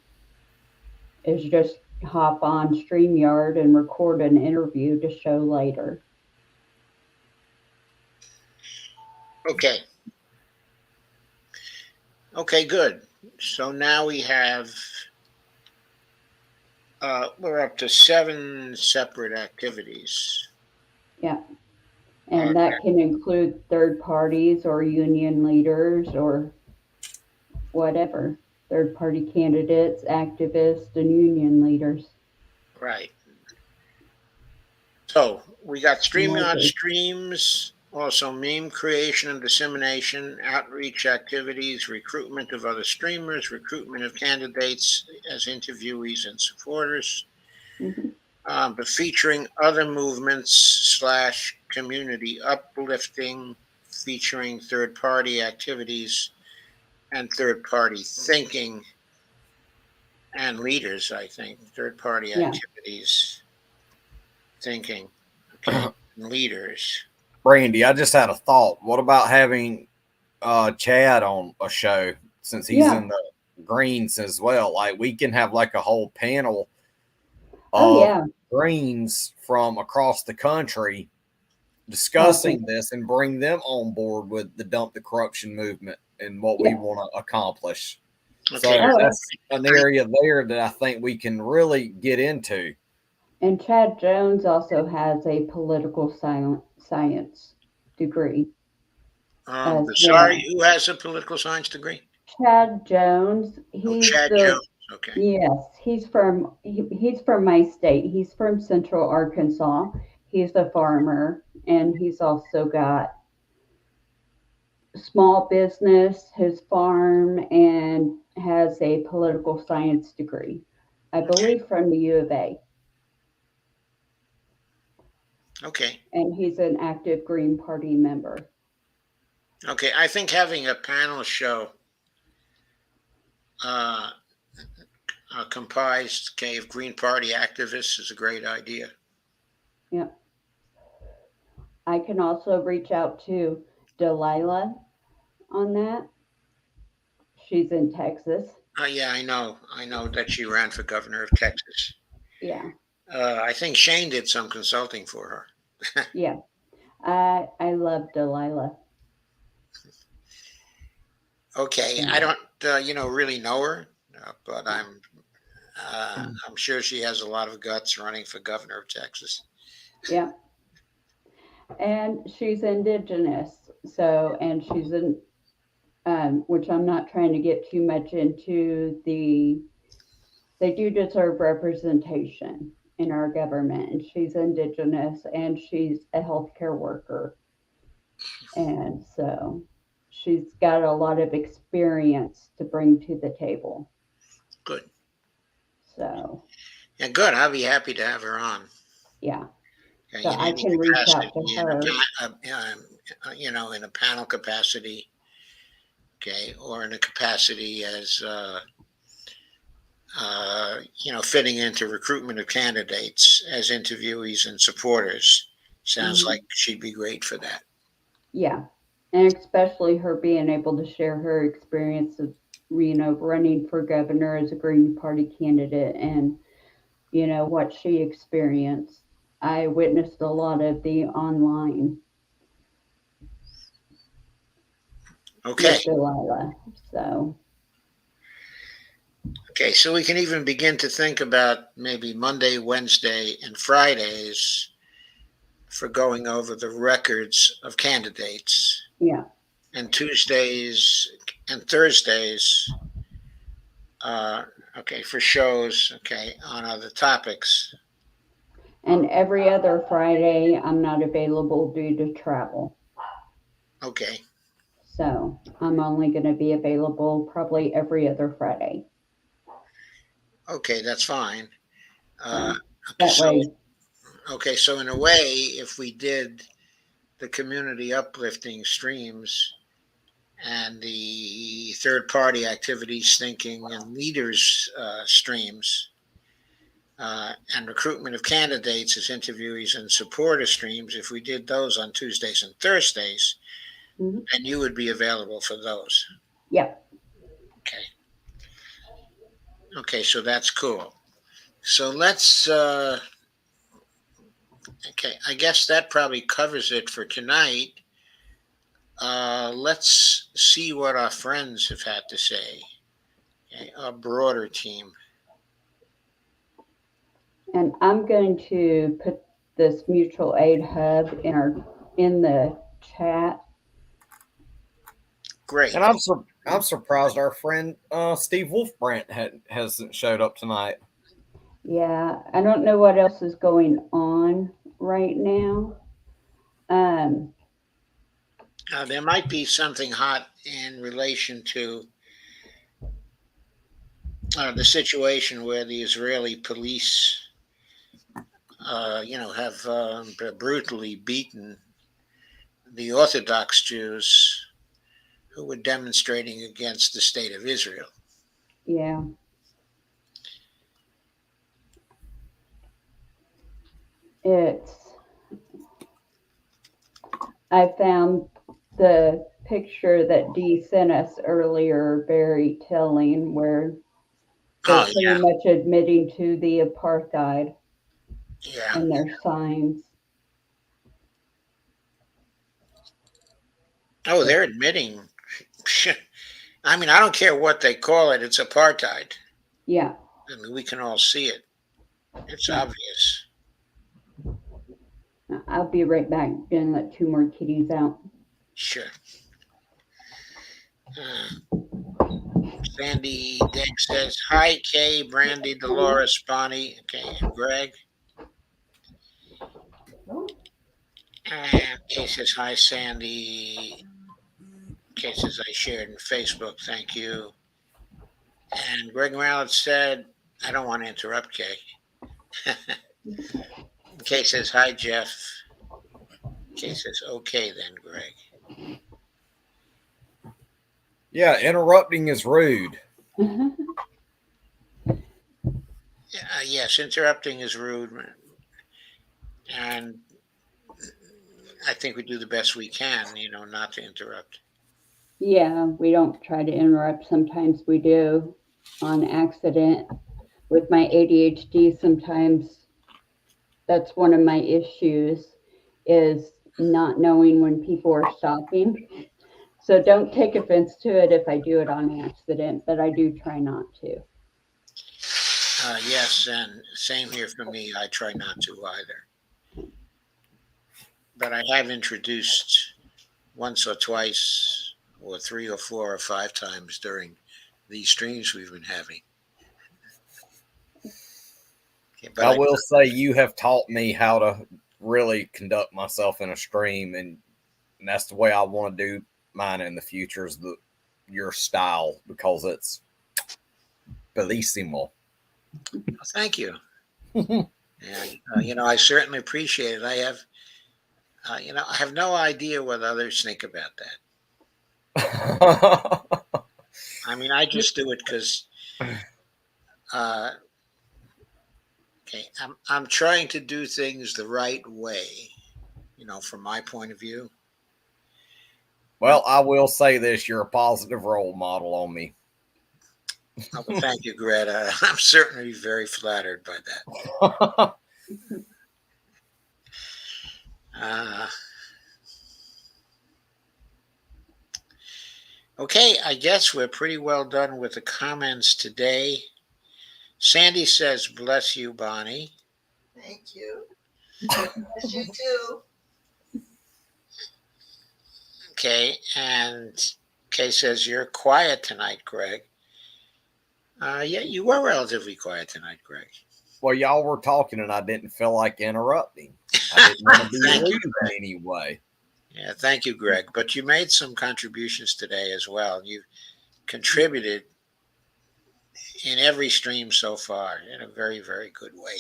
is just hop on StreamYard and record an interview to show later. okay, okay, good. So now we have, we're up to 7 separate activities. Yeah. Uh, And that can include third parties or union leaders or whatever, third party candidates, activists, and union leaders. right. So we got streaming on Maybe. streams, also meme creation and dissemination, outreach activities, recruitment of other streamers, recruitment of candidates as interviewees and supporters, Mhm. but featuring other movements slash community uplifting, featuring third party activities and third party thinking and leaders, I think, third party Yeah. activities thinking. Okay. leaders. Brandy, I just had a thought. What about having Chad on a show since he's Yeah. in the Greens as well? Like we can have like a whole panel Oh, of yeah. Greens from across the country I discussing think, this and bring them on board with the Dump the Corruption movement and what we yeah. want to accomplish. Okay. So Oh, that's an area there that I think we can really get into. and Chad Jones also has a political science degree as Sorry, well. who has a political science degree? Chad Jones, Oh, he's Chad the Jones. Okay. yes, he's from my state. He's from Central Arkansas. He's a farmer, and he's also got small business, his farm, and has a political science degree, I believe from the U of A. Okay. And he's an active Green Party member. Okay. I think having a panel show uh, comprised, okay, of Green Party activists is a great idea. Yeah. I can also reach out to Delilah on that. She's in Texas. Yeah, I know. I know that she ran for governor of Texas. Yeah. I think Shane did some consulting for her. Yeah. I love Delilah. Okay, I don't, really know her, but I'm sure she has a lot of guts running for governor of Texas. Yeah. And she's indigenous. So, and she's in, which I'm not trying to get too much into they do deserve representation in our government. And she's indigenous and she's a healthcare worker. And so she's got a lot of experience to bring to the table. Good. So, Yeah, good. I'll be happy to have her on. yeah. Okay, So in I any can reach out capacity, to her. in a panel capacity, okay, or in a capacity as fitting into recruitment of candidates as interviewees and supporters. Sounds like she'd be great for that. Yeah. And especially her being able to share her experience of, running for governor as a Green Party candidate and, what she experienced. I witnessed a lot of the online Okay. with Delilah. So, Okay, so we can even begin to think about maybe Monday, Wednesday, and Fridays for going over the records of candidates, yeah. and Tuesdays and Thursdays, for shows, on other topics. And every other Friday, I'm not available due to travel. Okay, So, I'm only going to be available probably every other Friday. okay, that's fine. Okay, That way, so in a way, if we did the community uplifting streams and the third party activities thinking and leaders streams, and recruitment of candidates as interviewees and supporter streams, if we did those on Tuesdays and Thursdays, mhm. then you would be available for those. Yeah. Okay. Okay, so that's cool. So let's, I guess that probably covers it for tonight. Let's see what our friends have had to say. Okay, our broader team. And I'm going to put this mutual aid hub in the chat. Great. And I'm surprised our friend Steve Wolfbrandt hasn't showed up tonight. Yeah, I don't know what else is going on right now. There might be something hot in relation to the situation where the Israeli police, have brutally beaten the Orthodox Jews who were demonstrating against the state of Israel. Yeah. I found the picture that Dee sent us earlier very telling, where they're Oh pretty yeah, much admitting to the apartheid yeah. in their signs. Oh, they're admitting. I mean, I don't care what they call it. It's apartheid. Yeah, I mean, we can all see it. It's yeah. obvious. I'll be right back. Gonna let two more kitties out. Sure. Sandy Dick says, "Hi, Kay, Brandy, Dolores, Bonnie, okay, and Greg." And Kay says, "Hi, Sandy." Kay says, "I shared in Facebook. Thank you." And Greg Mallard said, "I don't want to interrupt Kay." Kay says, "Hi, Jeff." Kay says, "Okay then, Greg." Yeah, interrupting is rude. Yes, interrupting is rude, and I think we do the best we can, not to interrupt. Yeah, we don't try to interrupt. Sometimes we do on accident. With my ADHD, sometimes that's one of my issues is not knowing when people are stopping. So don't take offense to it if I do it on accident, but I do try not to. Yes, and same here for me. I try not to either. But I have introduced once or twice, or three or four or five times during these streams we've been having. Okay, but I will say you have taught me how to really conduct myself in a stream, and that's the way I want to do mine in the future is your style because it's bellissimo. thank you. And I certainly appreciate it. I have no idea what others think about that. I mean, I just do it because, okay, I'm trying to do things the right way, from my point of view. Well, I will say this: you're a positive role model on me. Oh, well, thank you, Greta. I'm certainly very flattered by that. Uh, okay, I guess we're pretty well done with the comments today. Sandy says, "Bless you, Bonnie." Thank you. Bless you too. Okay, and Kay says, "You're quiet tonight, Greg." Yeah, you were relatively quiet tonight, Greg. Well, y'all were talking, and I didn't feel like interrupting. I didn't want to be Thank rude you, in Greg. any way. Yeah, thank you, Greg. But you made some contributions today as well. You contributed in every stream so far in a very, very good way.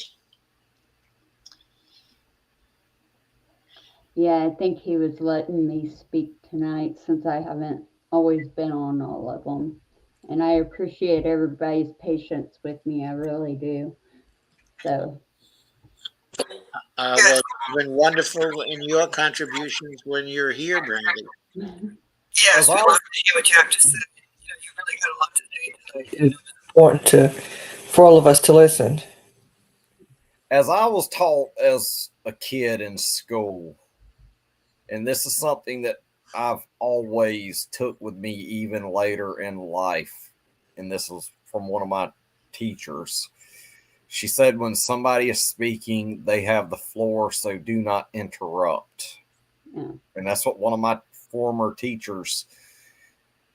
Yeah, I think he was letting me speak tonight since I haven't always been on all of them. And I appreciate everybody's patience with me. I really do. So, Well, you've been wonderful in your contributions when you're here, Brandy. Yes, As we I love was, to hear what you have to say. You really got a lot to say today. It's important for all of us to listen. as I was taught as a kid in school, and this is something that I've always took with me even later in life, and this was from one of my teachers. She said, when somebody is speaking, they have the floor, so do not interrupt. yeah. And that's what one of my former teachers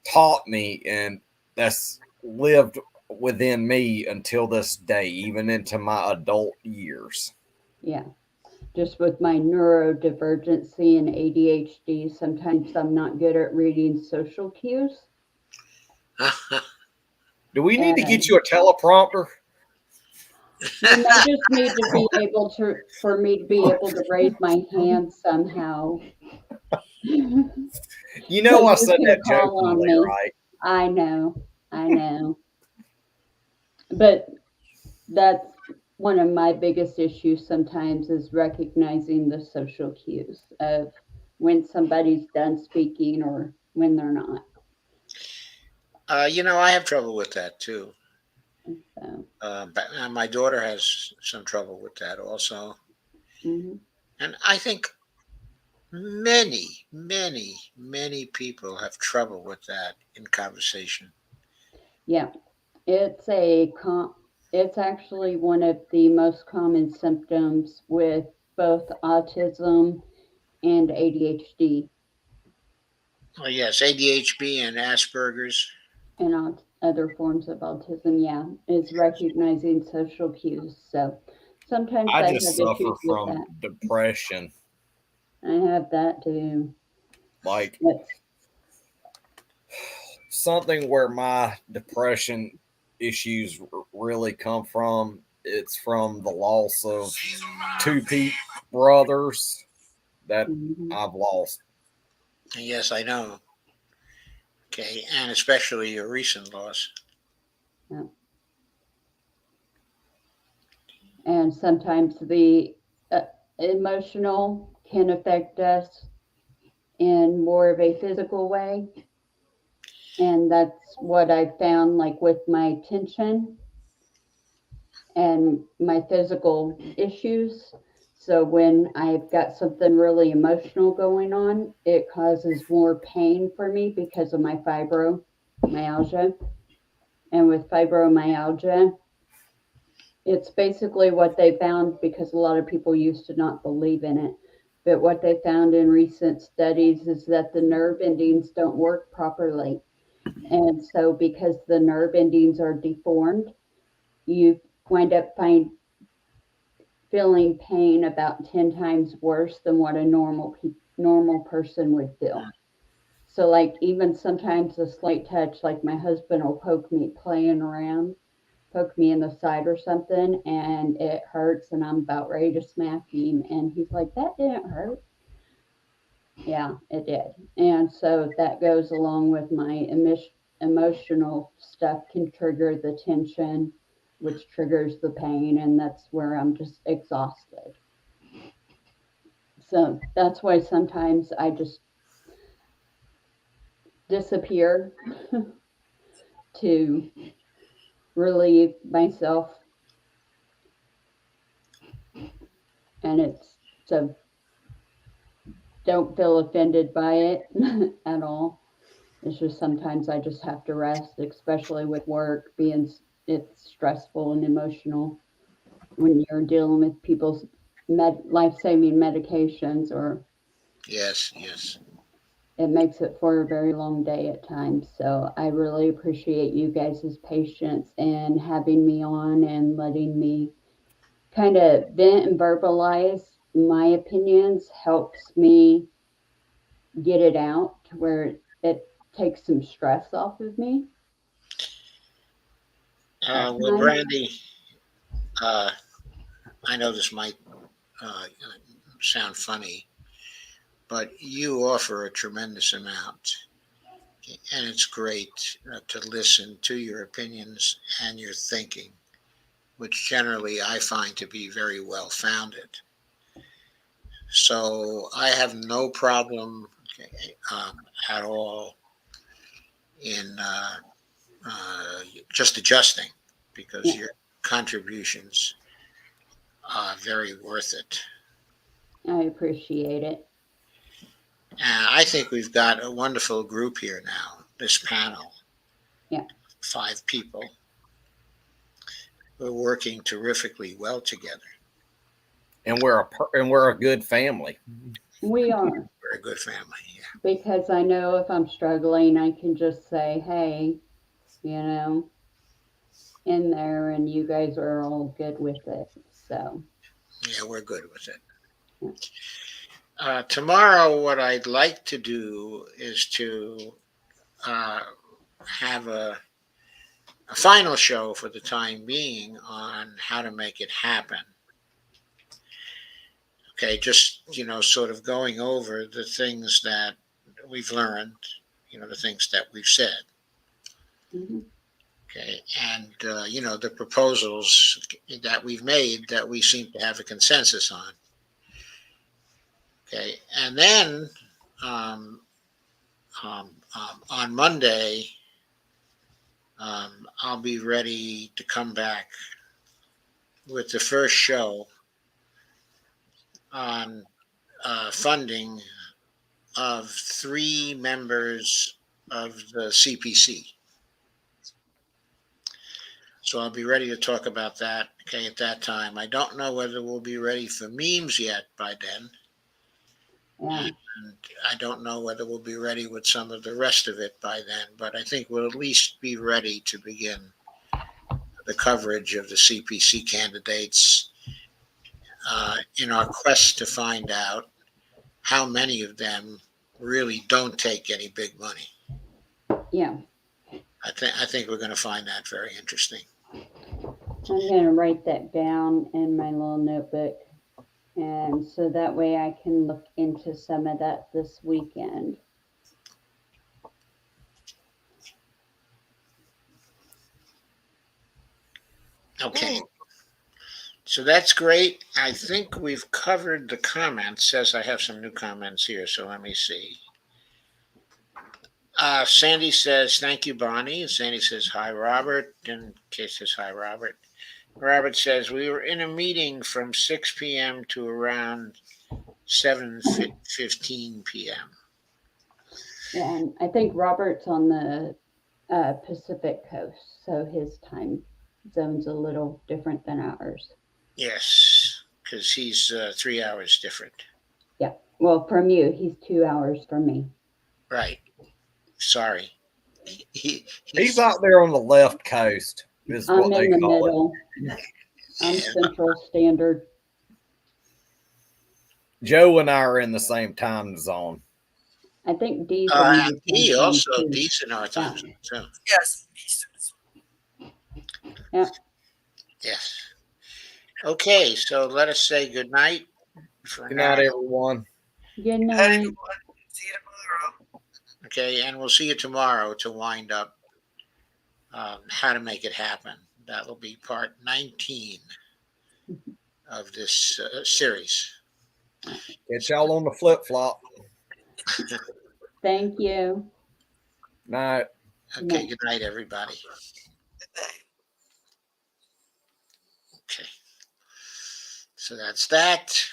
taught me, and that's lived within me until this day, even into my adult years. Yeah. Just with my neurodivergency and ADHD, sometimes I'm not good at reading social cues. Do we need to get And you a teleprompter? you may just need to be able to, for me to be able to raise my hand somehow. You So know, I you said can that call on jokingly, me. right? I know. But that's one of my biggest issues sometimes is recognizing the social cues of when somebody's done speaking or when they're not. I have trouble with that too. So, But my daughter has some trouble with that also. mhm. And I think many people have trouble with that in conversation. Yeah, it's it's actually one of the most common symptoms with both autism and ADHD Oh, yes, ADHD and Asperger's. and other forms of autism. Yeah, is recognizing social cues. So sometimes I I just have suffer issues with from that. depression. I have that too. Like It's something where my depression issues really come from. It's from the loss of two brothers that mhm, I've lost. Yes, I know. Okay, and especially your recent loss. yeah. And sometimes the emotional can affect us in more of a physical way. And that's what I found, like with my tension and my physical issues. So when I've got something really emotional going on, it causes more pain for me because of my fibromyalgia. And with fibromyalgia, it's basically what they found because a lot of people used to not believe in it. But what they found in recent studies is that the nerve endings don't work properly. And so, because the nerve endings are deformed, you wind up feeling pain about 10 times worse than what a normal person would feel. So, like, even sometimes a slight touch, like my husband will poke me playing around, poke me in the side or something, and it hurts, and I'm about ready to smack him. And he's like, "That didn't hurt." Yeah, it did. And so that goes along with my emotional stuff can trigger the tension, which triggers the pain, and that's where I'm just exhausted. So that's why sometimes I just disappear to relieve myself. And it's so don't feel offended by it at all. It's just sometimes I just have to rest, especially with work being it's stressful and emotional when you're dealing with people's life-saving medications, or Yes, yes. it makes it for a very long day at times. So I really appreciate you guys' patience and having me on and letting me kind of vent and verbalize my opinions helps me get it out to where it takes some stress off of me at Well, times. Brandy, uh, I know this might uh, sound funny, but you offer a tremendous amount. And it's great to listen to your opinions and your thinking, which generally I find to be very well founded. So I have no problem at all in just adjusting because Yeah, your contributions are very worth it. I appreciate it. And I think we've got a wonderful group here now, this panel, Yeah, 5 people. We're working terrifically well together. And we're a good family. we are. We're a good family. Yeah. Because I know if I'm struggling, I can just say, hey, you know, in there, and you guys are all good with it. So, Yeah, we're good with it. yeah. Tomorrow, what I'd like to do is to uh, have a final show for the time being on how to make it happen. Okay, just, sort of going over the things that we've learned, the things that we've said. Mhm. Okay, and, the proposals that we've made that we seem to have a consensus on. Okay, and then on Monday, I'll be ready to come back with the first show on funding of 3 members of the CPC. So I'll be ready to talk about that, okay, at that time. I don't know whether we'll be ready for memes yet by then. Yeah. And I don't know whether we'll be ready with some of the rest of it by then, but I think we'll at least be ready to begin the coverage of the CPC candidates in our quest to find out how many of them really don't take any big money. Yeah. I think we're going to find that very interesting. I'm going to write that down in my little notebook. And so that way I can look into some of that this weekend. Okay. So that's great. I think we've covered the comments. Says I have some new comments here, so let me see. Sandy says, thank you, Bonnie. And Sandy says, hi, Robert. And Kay says, hi, Robert. Robert says, we were in a meeting from 6 p.m. to around 7:15 p.m. And I think Robert's on the Pacific coast, so his time zone's a little different than ours. Yes, because he's 3 hours different. Yeah. Well, from you, he's 2 hours from me. Right. Sorry. He's out there on the left coast, is I'm what they in the call middle. I'm Central Standard. it. Joe and I are in the same time zone. I think Dee's and he in also too. decent our time zone, too. Yes. Yeah. Yes. Okay, so let us say good night. Good night, everyone. Good Night, night. everyone. See you tomorrow. Okay, and we'll see you tomorrow to wind up how to make it happen. That will be part 19 of this series. Get y'all on the flip flop. Thank you. Night. Okay, good night, everybody. Good night. Okay. So that's that.